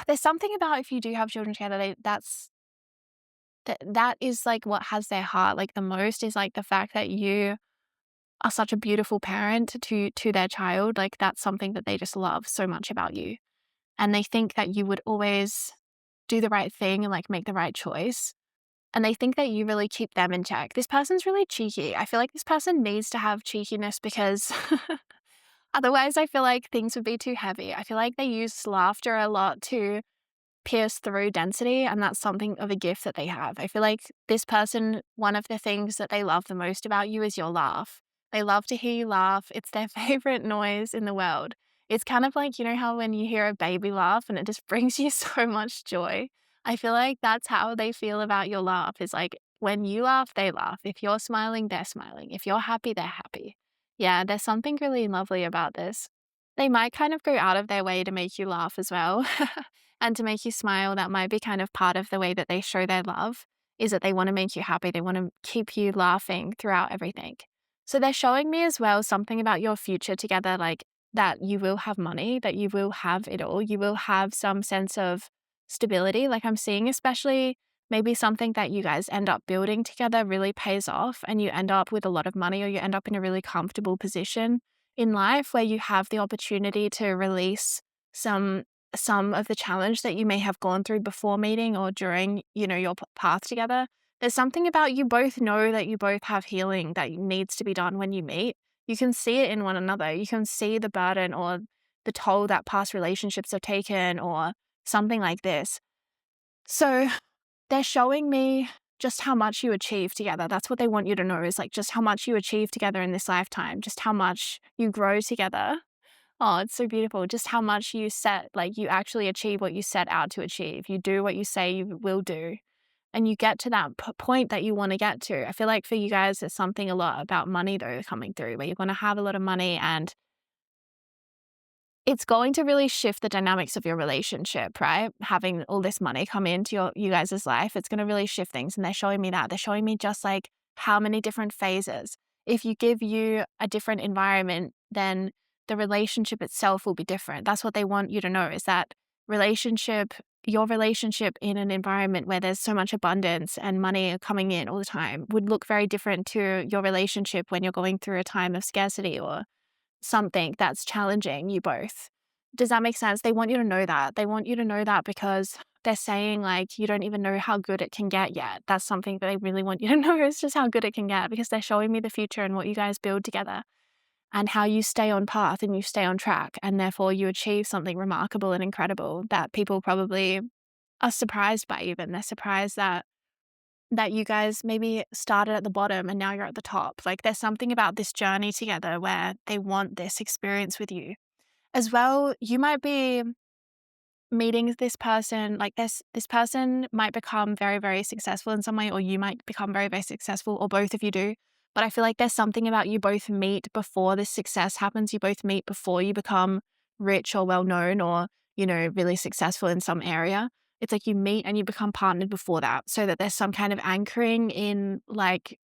There's something about if you do have children together, that is like what has their heart like the most is like the fact that you are such a beautiful parent to their child. Like that's something that they just love so much about you. And they think that you would always do the right thing and like make the right choice. And they think that you really keep them in check. This person's really cheeky. I feel like this person needs to have cheekiness because otherwise I feel like things would be too heavy. I feel like they use laughter a lot to pierce through density, and that's something of a gift that they have. I feel like this person, one of the things that they love the most about you is your laugh. They love to hear you laugh. It's their favorite noise in the world. It's kind of like, you know how when you hear a baby laugh and it just brings you so much joy? I feel like that's how they feel about your laugh is like when you laugh, they laugh. If you're smiling, they're smiling. If you're happy, they're happy. Yeah, there's something really lovely about this. They might kind of go out of their way to make you laugh as well. And to make you smile. That might be kind of part of the way that they show their love, is that they want to make you happy. They want to keep you laughing throughout everything. So they're showing me as well something about your future together, like that you will have money, that you will have it all. You will have some sense of stability. Like I'm seeing, especially maybe something that you guys end up building together really pays off and you end up with a lot of money, or you end up in a really comfortable position in life where you have the opportunity to release some of the challenge that you may have gone through before meeting or during, your path together. There's something about you both know that you both have healing that needs to be done when you meet. You can see it in one another. You can see the burden or the toll that past relationships have taken or something like this. So they're showing me just how much you achieve together. That's what they want you to know, is like just how much you achieve together in this lifetime, just how much you grow together. Oh, it's so beautiful just how much you actually achieve what you set out to achieve. You do what you say you will do, and you get to that point that you wanna get to. I feel like for you guys, it's something a lot about money, though, coming through, where you're gonna have a lot of money, and it's going to really shift the dynamics of your relationship, right? Having all this money come into you guys' life, it's gonna really shift things, and they're showing me that. They're showing me just, like, how many different phases. If you give you a different environment, then the relationship itself will be different. That's what they want you to know, is that relationship your relationship in an environment where there's so much abundance and money coming in all the time would look very different to your relationship when you're going through a time of scarcity or something that's challenging you both. Does that make sense? They want you to know that. They want you to know that because they're saying, like, you don't even know how good it can get yet. That's something that they really want you to know, is just how good it can get, because they're showing me the future and what you guys build together and how you stay on path and you stay on track, and therefore you achieve something remarkable and incredible that people probably are surprised by even. They're surprised that you guys maybe started at the bottom and now you're at the top. Like, there's something about this journey together where they want this experience with you. As well, you might be meeting this person, like this person might become very, very successful in some way, or you might become very, very successful, or both of you do. But I feel like there's something about you both meet before this success happens. You both meet before you become rich or well known or, really successful in some area. It's like you meet and you become partnered before that, so that there's some kind of anchoring in, like,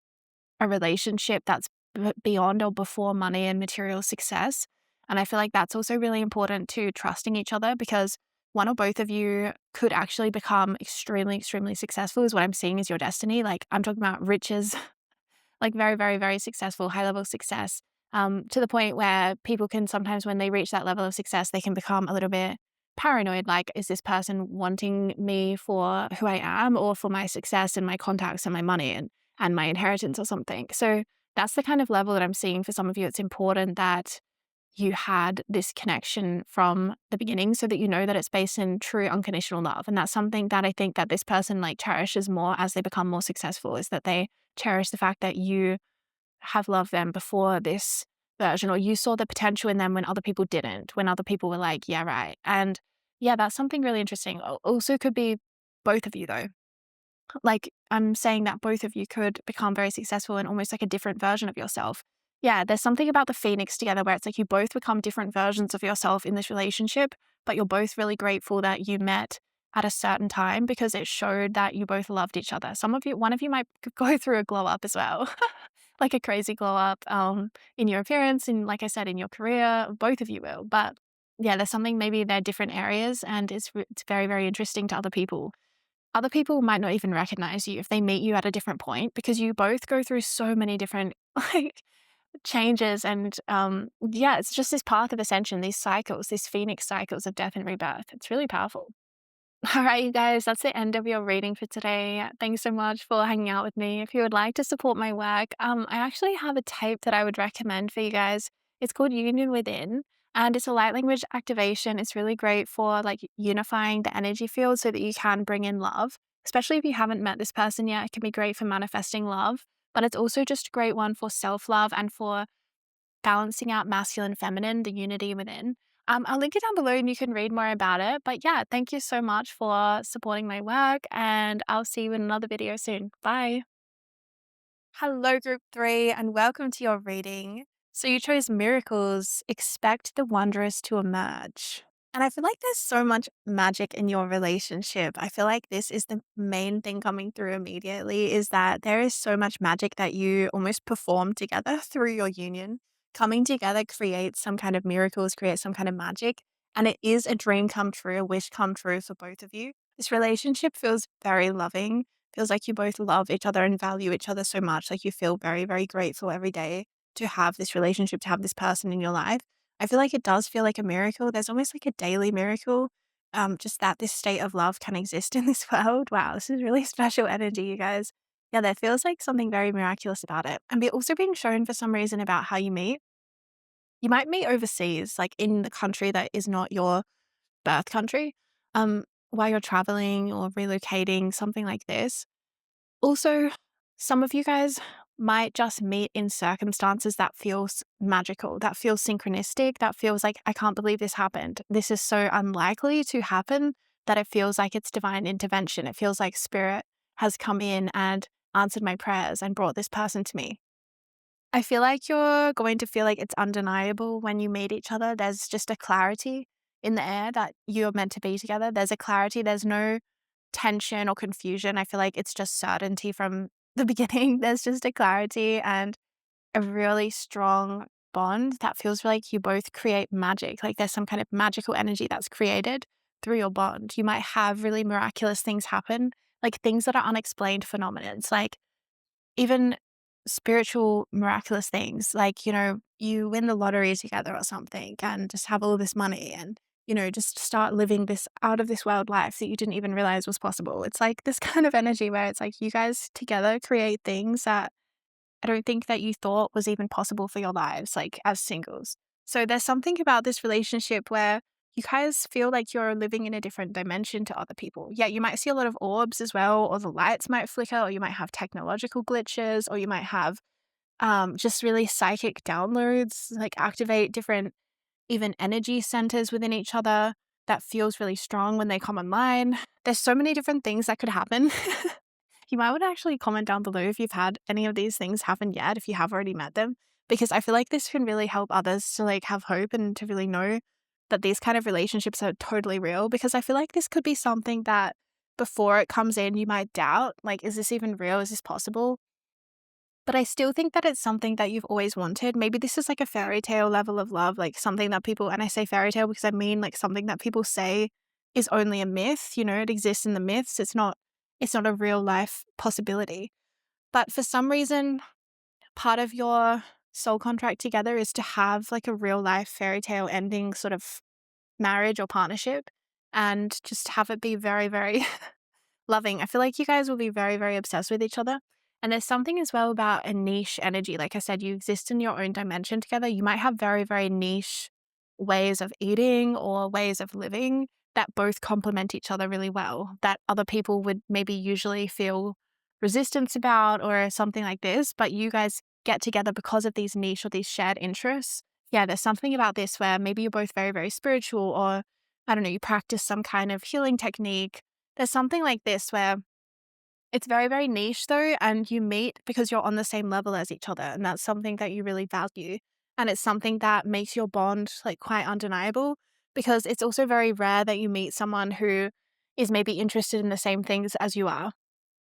a relationship that's beyond or before money and material success. And I feel like that's also really important to trusting each other, because one or both of you could actually become extremely, extremely successful, is what I'm seeing as your destiny. Like, I'm talking about riches, like very, very, very successful, high level success, to the point where people can sometimes, when they reach that level of success, they can become a little bit paranoid. Like, is this person wanting me for who I am or for my success and my contacts and my money and my inheritance or something? So that's the kind of level that I'm seeing for some of you. It's important that you had this connection from the beginning, so that you know that it's based in true unconditional love. And that's something that I think that this person, like, cherishes more as they become more successful, is that they cherish the fact that you have loved them before this version, or you saw the potential in them when other people didn't, when other people were like, yeah, right. And yeah, that's something really interesting. Also could be both of you, though. Like, I'm saying that both of you could become very successful in almost like a different version of yourself. Yeah, there's something about the phoenix together where it's like you both become different versions of yourself in this relationship, but you're both really grateful that you met at a certain time, because it showed that you both loved each other. One of you might go through a glow up as well, like a crazy glow up, in your appearance, and like I said, in your career. Both of you will. But yeah, there's something, maybe they're different areas, and it's very, very interesting to other people. Other people might not even recognize you if they meet you at a different point, because you both go through so many different like changes, and yeah, it's just this path of ascension, these cycles, these phoenix cycles of death and rebirth. It's really powerful. All right, you guys, that's the end of your reading for today. Thanks so much for hanging out with me. If you would like to support my work, I actually have a tape that I would recommend for you guys. It's called Union Within, and it's a light language activation. It's really great for, like, unifying the energy field so that you can bring in love, especially if you haven't met this person yet. It can be great for manifesting love, but it's also just a great one for self love and for balancing out masculine, feminine, the unity within. I'll link it down below and you can read more about it. But yeah, thank you so much for supporting my work, and I'll see you in another video soon. Bye. Hello, group 3, and welcome to your reading. So, you chose miracles, expect the wondrous to emerge. And I feel like there's so much magic in your relationship. I feel like this is the main thing coming through immediately, is that there is so much magic that you almost perform together through your union. Coming together creates some kind of miracles, creates some kind of magic. And it is a dream come true, a wish come true for both of you. This relationship feels very loving. Feels like you both love each other and value each other so much. Like, you feel very, very grateful every day to have this relationship, to have this person in your life. I feel like it does feel like a miracle. There's almost like a daily miracle, just that this state of love can exist in this world. Wow, this is really special energy, you guys. Yeah, there feels like something very miraculous about it. And we're also being shown for some reason about how you meet. You might meet overseas, like in the country that is not your birth country, while you're traveling or relocating, something like this. Also, some of you guys might just meet in circumstances that feels magical, that feels synchronistic, that feels like, I can't believe this happened. This is so unlikely to happen that it feels like it's divine intervention. It feels like spirit has come in and answered my prayers and brought this person to me. I feel like you're going to feel like it's undeniable when you meet each other. There's just a clarity in the air that you're meant to be together. There's a clarity, there's no tension or confusion. I feel like it's just certainty from the beginning. There's just a clarity and a really strong bond that feels like you both create magic. Like there's some kind of magical energy that's created through your bond. You might have really miraculous things happen, like things that are unexplained phenomena. It's like even spiritual miraculous things, like, you win the lottery together or something and just have all this money and, just start living this out of this world life that you didn't even realize was possible. It's like this kind of energy where it's like you guys together create things that I don't think that you thought was even possible for your lives, like as singles. So there's something about this relationship where you guys feel like you're living in a different dimension to other people. Yeah, you might see a lot of orbs as well, or the lights might flicker, or you might have technological glitches, or you might have just really psychic downloads, like activate different even energy centers within each other that feels really strong when they come online. There's so many different things that could happen. You might want to actually comment down below if you've had any of these things happen yet, if you have already met them, because I feel like this can really help others to like have hope and to really know that these kind of relationships are totally real. Because I feel like this could be something that before it comes in, you might doubt, like, is this even real? Is this possible? But I still think that it's something that you've always wanted. Maybe this is like a fairy tale level of love, like something that people, and I say fairy tale because I mean like something that people say is only a myth, it exists in the myths. It's not a real life possibility. But for some reason, part of your soul contract together is to have like a real life fairy tale ending sort of marriage or partnership and just have it be very, very loving. I feel like you guys will be very, very obsessed with each other. And there's something as well about a niche energy. Like I said, you exist in your own dimension together. You might have very, very niche ways of eating or ways of living that both complement each other really well, that other people would maybe usually feel resistance about or something like this. But you guys get together because of these niche or these shared interests. Yeah, there's something about this where maybe you're both very, very spiritual, or I don't know, you practice some kind of healing technique. There's something like this where it's very, very niche though, and you meet because you're on the same level as each other, and that's something that you really value. And it's something that makes your bond like quite undeniable, because it's also very rare that you meet someone who is maybe interested in the same things as you are.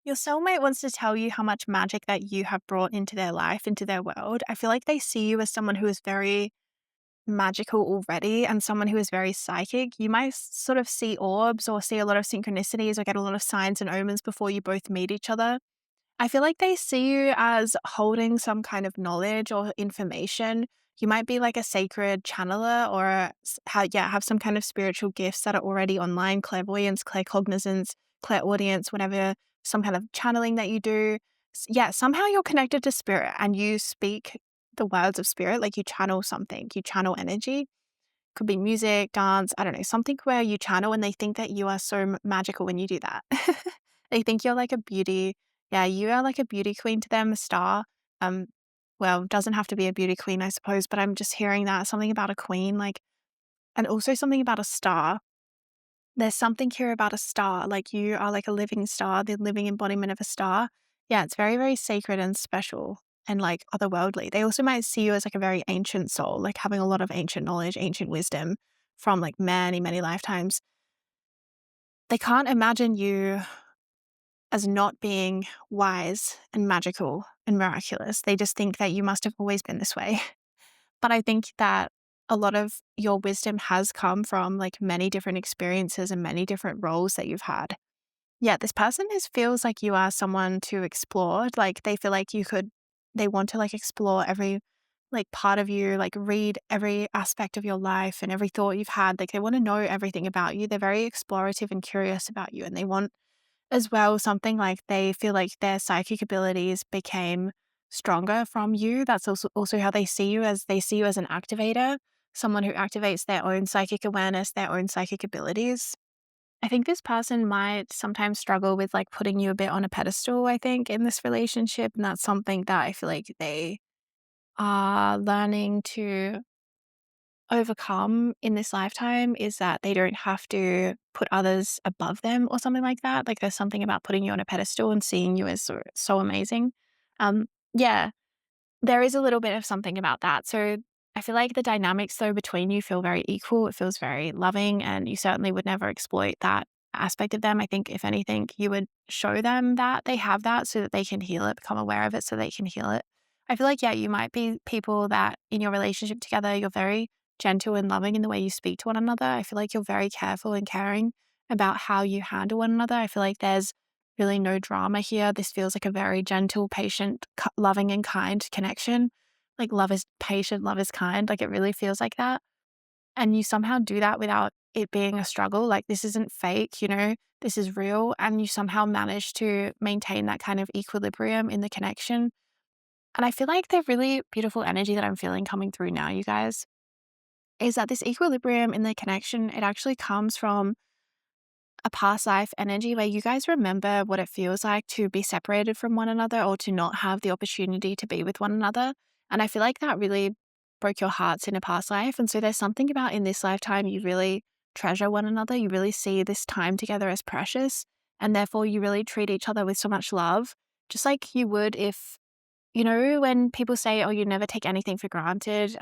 Your soulmate wants to tell you how much magic that you have brought into their life, into their world. I feel like they see you as someone who is very magical already and someone who is very psychic. You might sort of see orbs or see a lot of synchronicities or get a lot of signs and omens before you both meet each other. I feel like they see you as holding some kind of knowledge or information. You might be like a sacred channeler or have some kind of spiritual gifts that are already online, clairvoyance, claircognizance, clairaudience, whatever, some kind of channeling that you do. Yeah, somehow you're connected to spirit and you speak the words of spirit, like you channel something, you channel energy. Could be music, dance, I don't know, something where you channel and they think that you are so magical when you do that. They think you're like a beauty. Yeah, you are like a beauty queen to them, a star. Um, well, doesn't have to be a beauty queen, I suppose, but I'm just hearing that something about a queen, like, and also something about a star. There's something here about a star, like you are like a living star, the living embodiment of a star. Yeah, it's very, very sacred and special and like otherworldly. They also might see you as like a very ancient soul, like having a lot of ancient knowledge, ancient wisdom from like many, many lifetimes. They can't imagine you as not being wise and magical and miraculous. They just think that you must have always been this way. But I think that a lot of your wisdom has come from like many different experiences and many different roles that you've had. Yeah, this person feels like you are someone to explore. Like they feel like they want to like explore every like part of you, like read every aspect of your life and every thought you've had. Like they want to know everything about you. They're very explorative and curious about you. And they want as well something like they feel like their psychic abilities became stronger from you. That's also how they see you, as they see you as an activator, someone who activates their own psychic awareness, their own psychic abilities. I think this person might sometimes struggle with like putting you a bit on a pedestal, I think, in this relationship. And that's something that I feel like they are learning to overcome in this lifetime, is that they don't have to put others above them or something like that. Like there's something about putting you on a pedestal and seeing you as so amazing. Yeah, there is a little bit of something about that. So I feel like the dynamics though between you feel very equal. It feels very loving, and you certainly would never exploit that aspect of them. I think if anything, you would show them that they have that so that they can heal it, become aware of it so they can heal it. I feel like, yeah, you might be people that in your relationship together, you're very gentle and loving in the way you speak to one another. I feel like you're very careful and caring about how you handle one another. I feel like there's really no drama here. This feels like a very gentle, patient, loving, and kind connection. Like love is patient, love is kind. Like it really feels like that. And you somehow do that without it being a struggle. Like this isn't fake, this is real. And you somehow manage to maintain that kind of equilibrium in the connection. And I feel like the really beautiful energy that I'm feeling coming through now, you guys, is that this equilibrium in the connection, it actually comes from a past life energy where you guys remember what it feels like to be separated from one another or to not have the opportunity to be with one another. And I feel like that really broke your hearts in a past life. And so there's something about in this lifetime, you really treasure one another. You really see this time together as precious. And therefore, you really treat each other with so much love, just like you would if when people say, "Oh, you never take anything for granted,"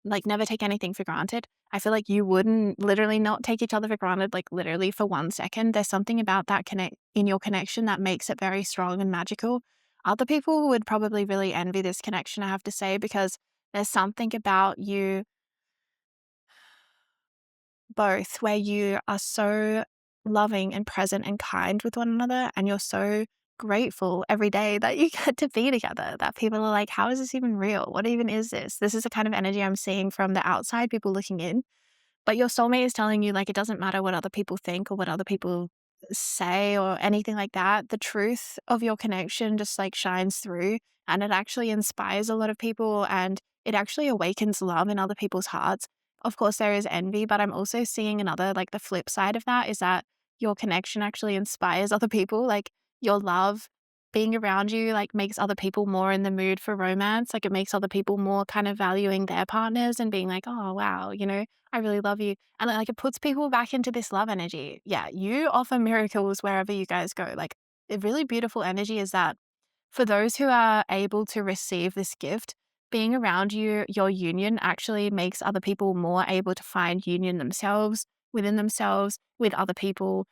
like, never take anything for granted, I feel like you wouldn't literally not take each other for granted, like, literally for 1 second. There's something about that connect in your connection that makes it very strong and magical. Other people would probably really envy this connection, I have to say, because there's something about you both where you are so loving and present and kind with one another, and you're so grateful every day that you get to be together, that people are like, how is this even real? What even is this? This is the kind of energy I'm seeing from the outside, people looking in. But your soulmate is telling you, like, it doesn't matter what other people think or what other people say or anything like that. The truth of your connection just like shines through, and it actually inspires a lot of people, and it actually awakens love in other people's hearts. Of course, there is envy, but I'm also seeing another, like, the flip side of that is that your connection actually inspires other people. Like, your love being around you, like, makes other people more in the mood for romance. Like, it makes other people more kind of valuing their partners and being like, oh, wow, I really love you. And like it puts people back into this love energy. Yeah, you offer miracles wherever you guys go. Like a really beautiful energy is that for those who are able to receive this gift, being around you, your union actually makes other people more able to find union themselves, with other people,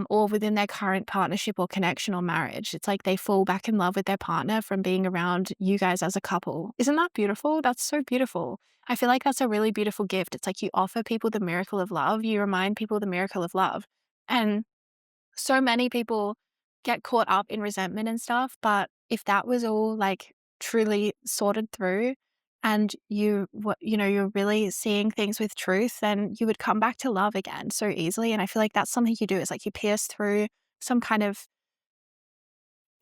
or within their current partnership or connection or marriage. It's like they fall back in love with their partner from being around you guys as a couple. Isn't that beautiful? That's so beautiful. I feel like that's a really beautiful gift. It's like you offer people the miracle of love, you remind people the miracle of love. And so many people get caught up in resentment and stuff, but if that was all like truly sorted through and you're really seeing things with truth, then you would come back to love again so easily. And I feel like that's something you do. Is like you pierce through some kind of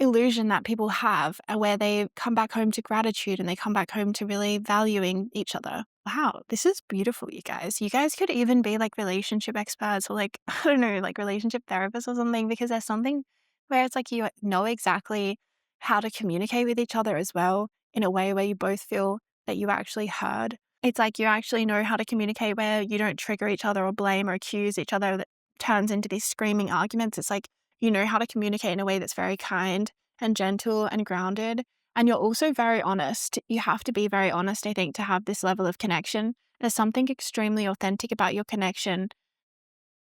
illusion that people have, where they come back home to gratitude and they come back home to really valuing each other. Wow, this is beautiful, you guys. You guys could even be like relationship experts or like, I don't know, like relationship therapists or something, because there's something where it's like you know exactly how to communicate with each other as well in a way where you both feel that you actually heard. It's like you actually know how to communicate where you don't trigger each other or blame or accuse each other that turns into these screaming arguments. It's like you know how to communicate in a way that's very kind and gentle and grounded. And you're also very honest. You have to be very honest, I think, to have this level of connection. There's something extremely authentic about your connection.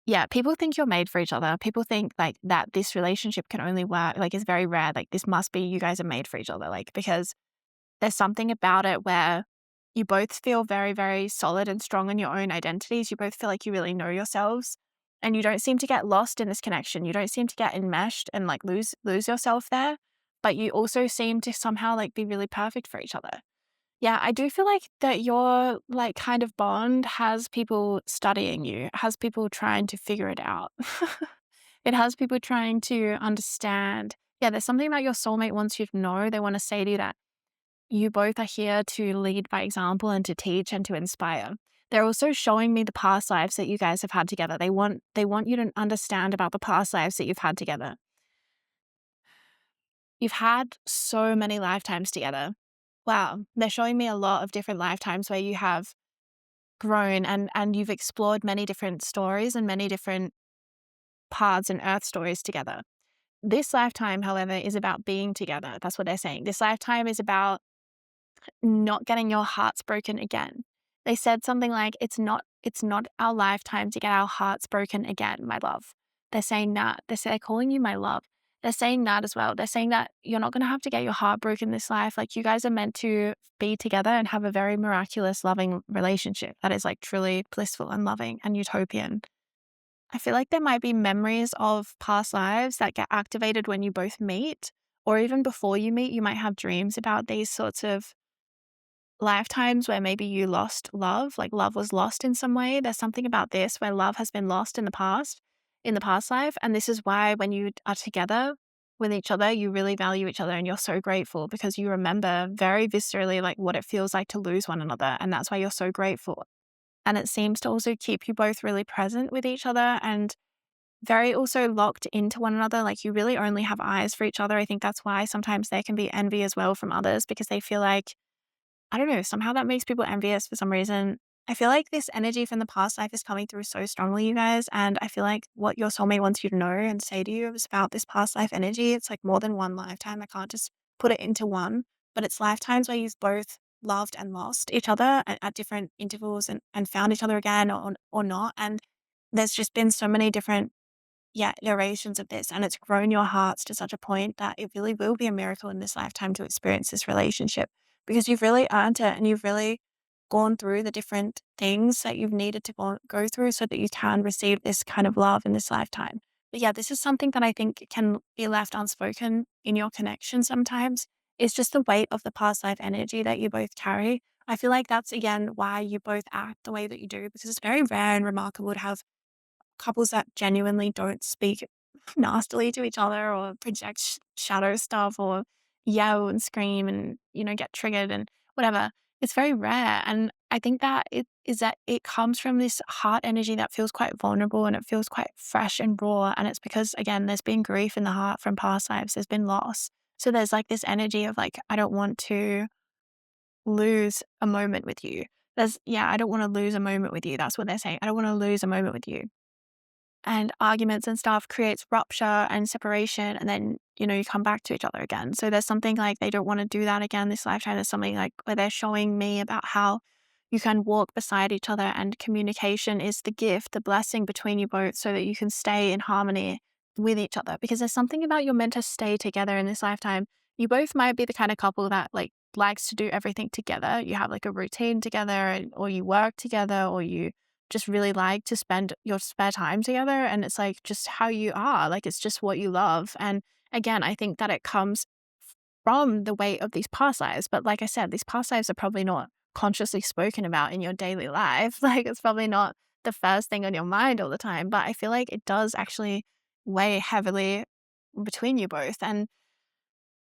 Yeah, people think you're made for each other. People think like that this relationship can only work, like it's very rare. Like this must be you guys are made for each other. Like because there's something about it where you both feel very, very solid and strong in your own identities. You both feel like you really know yourselves, and you don't seem to get lost in this connection. You don't seem to get enmeshed and like lose yourself there, but you also seem to somehow like be really perfect for each other. Yeah, I do feel like that your like kind of bond has people studying you, has people trying to figure it out. It has people trying to understand. Yeah, there's something that your soulmate wants you to know. They want to say to you that you both are here to lead by example and to teach and to inspire. They're also showing me the past lives that you guys have had together. They want you to understand about the past lives that you've had together. You've had so many lifetimes together. Wow. They're showing me a lot of different lifetimes where you have grown and you've explored many different stories and many different paths and earth stories together. This lifetime, however, is about being together. That's what they're saying. This lifetime is about not getting your hearts broken again. They said something like, it's not our lifetime to get our hearts broken again, my love. They're saying that. They're calling you my love. They're saying that as well. They're saying that you're not going to have to get your heart broken this life. Like, you guys are meant to be together and have a very miraculous, loving relationship that is like truly blissful and loving and utopian. I feel like there might be memories of past lives that get activated when you both meet, or even before you meet. You might have dreams about these sorts of lifetimes where maybe you lost love, like love was lost in some way. There's something about this where love has been lost in the past life. And this is why when you are together with each other, you really value each other and you're so grateful because you remember very viscerally like what it feels like to lose one another. And that's why you're so grateful. And it seems to also keep you both really present with each other and very also locked into one another. Like, you really only have eyes for each other. I think that's why sometimes there can be envy as well from others because they feel like, I don't know, somehow that makes people envious for some reason. I feel like this energy from the past life is coming through so strongly, you guys. And I feel like what your soulmate wants you to know and say to you is about this past life energy. It's like more than one lifetime. I can't just put it into one, but it's lifetimes where you've both loved and lost each other at different intervals and found each other again or not. And there's just been so many different iterations of this, and it's grown your hearts to such a point that it really will be a miracle in this lifetime to experience this relationship because you've really earned it and you've really gone through the different things that you've needed to go through so that you can receive this kind of love in this lifetime. But yeah, this is something that I think can be left unspoken in your connection sometimes. It's just the weight of the past life energy that you both carry. I feel like that's again why you both act the way that you do because it's very rare and remarkable to have couples that genuinely don't speak nastily to each other or project shadow stuff or yell and scream and, get triggered and whatever. It's very rare. And I think that it comes from this heart energy that feels quite vulnerable and it feels quite fresh and raw. And it's because, again, there's been grief in the heart from past lives, there's been loss. So there's like this energy of like, I don't want to lose a moment with you. I don't want to lose a moment with you. That's what they're saying. I don't want to lose a moment with you, and arguments and stuff creates rupture and separation, and then you come back to each other again. So there's something like they don't want to do that again this lifetime. There's something like where they're showing me about how you can walk beside each other and communication is the gift, the blessing between you both so that you can stay in harmony with each other, because there's something about you're meant to stay together in this lifetime. You both might be the kind of couple that like likes to do everything together. You have like a routine together or you work together or you just really like to spend your spare time together, and it's like just how you are, like it's just what you love. And again, I think that it comes from the weight of these past lives, but like I said, these past lives are probably not consciously spoken about in your daily life. Like, it's probably not the first thing on your mind all the time, but I feel like it does actually weigh heavily between you both. And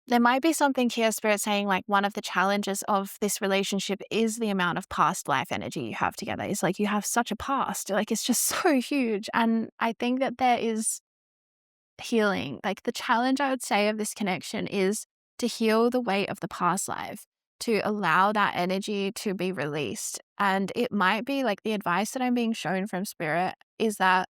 there might be something here, Spirit, saying like one of the challenges of this relationship is the amount of past life energy you have together. It's like you have such a past, like it's just so huge. And I think that there is healing. Like, the challenge I would say of this connection is to heal the weight of the past life, to allow that energy to be released. And it might be like the advice that I'm being shown from Spirit is that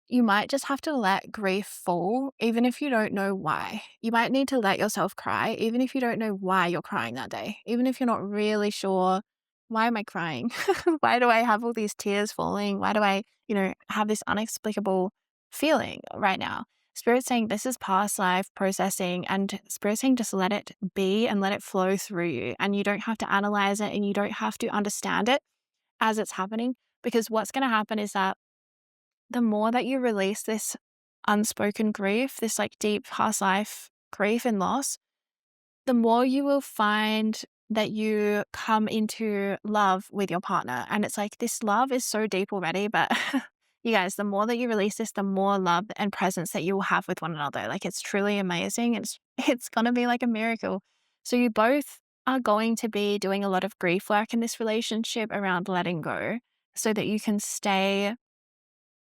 you might just have to let grief fall, even if you don't know why. You might need to let yourself cry, even if you don't know why you're crying that day. Even if you're not really sure, why am I crying? Why do I have all these tears falling? Why do I, have this inexplicable feeling right now? Spirit's saying this is past life processing, and Spirit's saying just let it be and let it flow through you. And you don't have to analyze it and you don't have to understand it as it's happening, because what's going to happen is that the more that you release this unspoken grief, this like deep past life grief and loss, the more you will find that you come into love with your partner. And it's like this love is so deep already, but you guys, the more that you release this, the more love and presence that you will have with one another. Like, it's truly amazing. It's gonna be like a miracle. So you both are going to be doing a lot of grief work in this relationship around letting go so that you can stay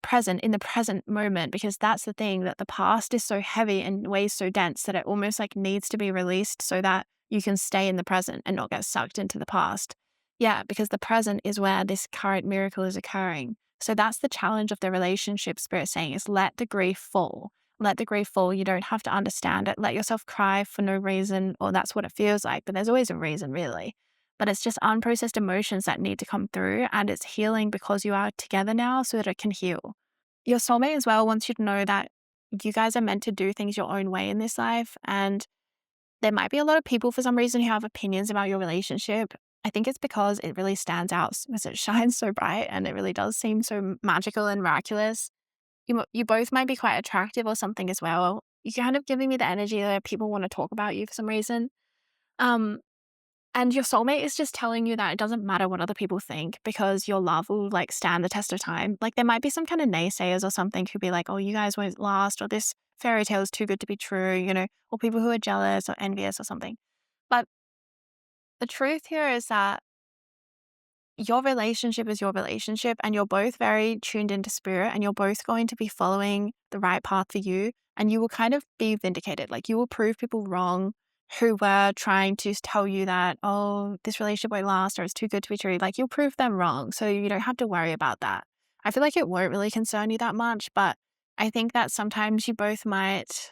present in the present moment, because that's the thing, that the past is so heavy and weighs so dense that it almost like needs to be released so that you can stay in the present and not get sucked into the past. Yeah, because the present is where this current miracle is occurring. So that's the challenge of the relationship, spirit saying, is let the grief fall. Let the grief fall. You don't have to understand it. Let yourself cry for no reason, or that's what it feels like, but there's always a reason, really. But it's just unprocessed emotions that need to come through, and it's healing because you are together now so that it can heal. Your soulmate as well wants you to know that you guys are meant to do things your own way in this life. And there might be a lot of people for some reason who have opinions about your relationship. I think it's because it really stands out because it shines so bright and it really does seem so magical and miraculous. You both might be quite attractive or something as well. You're kind of giving me the energy that people want to talk about you for some reason. Um, and your soulmate is just telling you that it doesn't matter what other people think because your love will like stand the test of time. Like there might be some kind of naysayers or something who'd be like, oh, you guys won't last, or this fairy tale is too good to be true, or people who are jealous or envious or something. But the truth here is that your relationship is your relationship, and you're both very tuned into spirit, and you're both going to be following the right path for you, and you will kind of be vindicated. Like you will prove people wrong who were trying to tell you that, oh, this relationship won't last or it's too good to be true. Like you'll prove them wrong. So you don't have to worry about that. I feel like it won't really concern you that much, but I think that sometimes you both might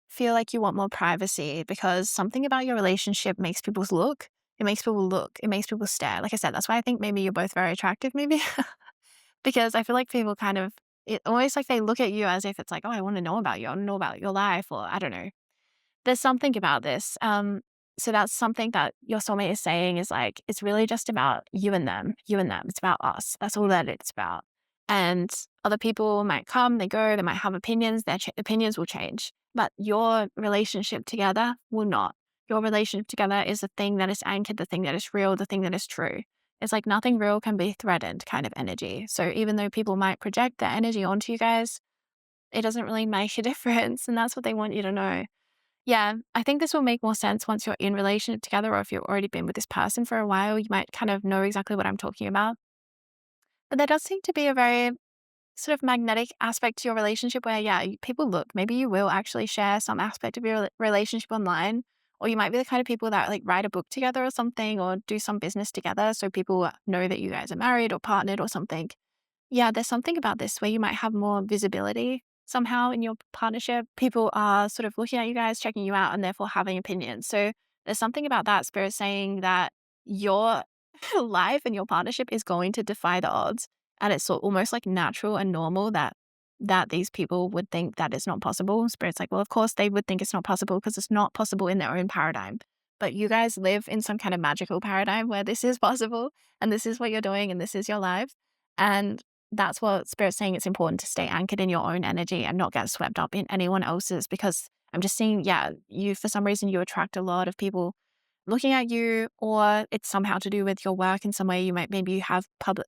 feel like you want more privacy because something about your relationship makes people look. It makes people look. It makes people stare. Like I said, that's why I think maybe you're both very attractive, maybe. Because I feel like people kind of, it always like they look at you as if it's like, oh, I want to know about you. I want to know about your life, or I don't know. There's something about this. So that's something that your soulmate is saying is like, it's really just about you and them, you and them. It's about us. That's all that it's about. And other people might come, they go, they might have opinions, their opinions will change. But your relationship together will not. Your relationship together is the thing that is anchored, the thing that is real, the thing that is true. It's like nothing real can be threatened kind of energy. So even though people might project their energy onto you guys, it doesn't really make a difference. And that's what they want you to know. Yeah, I think this will make more sense once you're in relationship together, or if you've already been with this person for a while, you might kind of know exactly what I'm talking about. But there does seem to be a very sort of magnetic aspect to your relationship where, yeah, people look, maybe you will actually share some aspect of your relationship online, or you might be the kind of people that like write a book together or something, or do some business together so people know that you guys are married or partnered or something. Yeah, there's something about this where you might have more visibility somehow in your partnership. People are sort of looking at you guys, checking you out, and therefore having opinions. So there's something about that, spirit saying that your life and your partnership is going to defy the odds. And it's almost like natural and normal that these people would think that it's not possible. Spirit's like, well, of course they would think it's not possible because it's not possible in their own paradigm. But you guys live in some kind of magical paradigm where this is possible, and this is what you're doing, and this is your life. And that's what Spirit's saying. It's important to stay anchored in your own energy and not get swept up in anyone else's, because I'm just seeing, yeah, you, for some reason, you attract a lot of people looking at you, or it's somehow to do with your work in some way. Maybe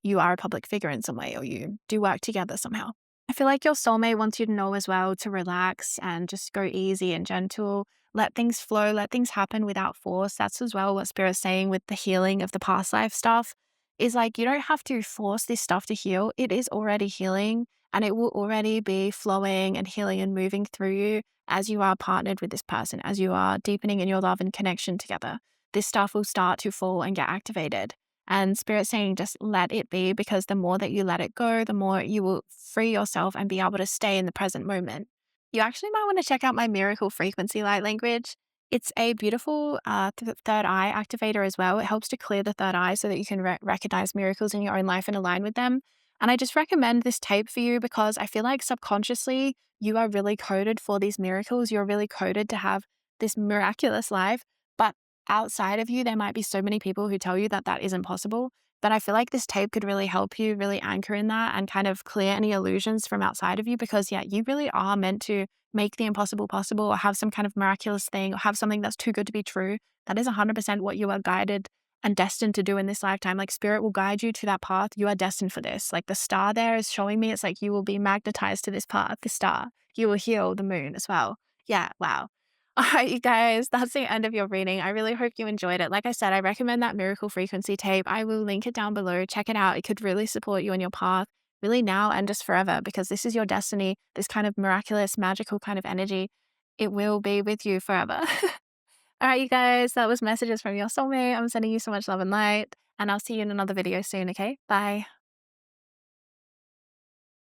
you are a public figure in some way, or you do work together somehow. I feel like your soulmate wants you to know as well to relax and just go easy and gentle, let things flow, let things happen without force. That's as well what Spirit's saying with the healing of the past life stuff, is like you don't have to force this stuff to heal. It is already healing, and it will already be flowing and healing and moving through you as you are partnered with this person, as you are deepening in your love and connection together. This stuff will start to fall and get activated. And Spirit saying, just let it be, because the more that you let it go, the more you will free yourself and be able to stay in the present moment. You actually might want to check out my miracle frequency light language. It's a beautiful third eye activator as well. It helps to clear the third eye so that you can recognize miracles in your own life and align with them. And I just recommend this tape for you because I feel like subconsciously you are really coded for these miracles. You're really coded to have this miraculous life. But outside of you, there might be so many people who tell you that that isn't possible. But I feel like this tape could really help you really anchor in that and kind of clear any illusions from outside of you, because yeah, you really are meant to make the impossible possible, or have some kind of miraculous thing, or have something that's too good to be true. That is 100% what you are guided and destined to do in this lifetime. Like Spirit will guide you to that path. You are destined for this. Like the star there is showing me, it's like you will be magnetized to this path, the star. You will heal the moon as well. Yeah, wow. All right, you guys, that's the end of your reading. I really hope you enjoyed it. Like I said, I recommend that miracle frequency tape. I will link it down below. Check it out. It could really support you on your path, really now and just forever, because this is your destiny, this kind of miraculous, magical kind of energy. It will be with you forever. All right, you guys, that was messages from your soulmate. I'm sending you so much love and light, and I'll see you in another video soon, okay? Bye.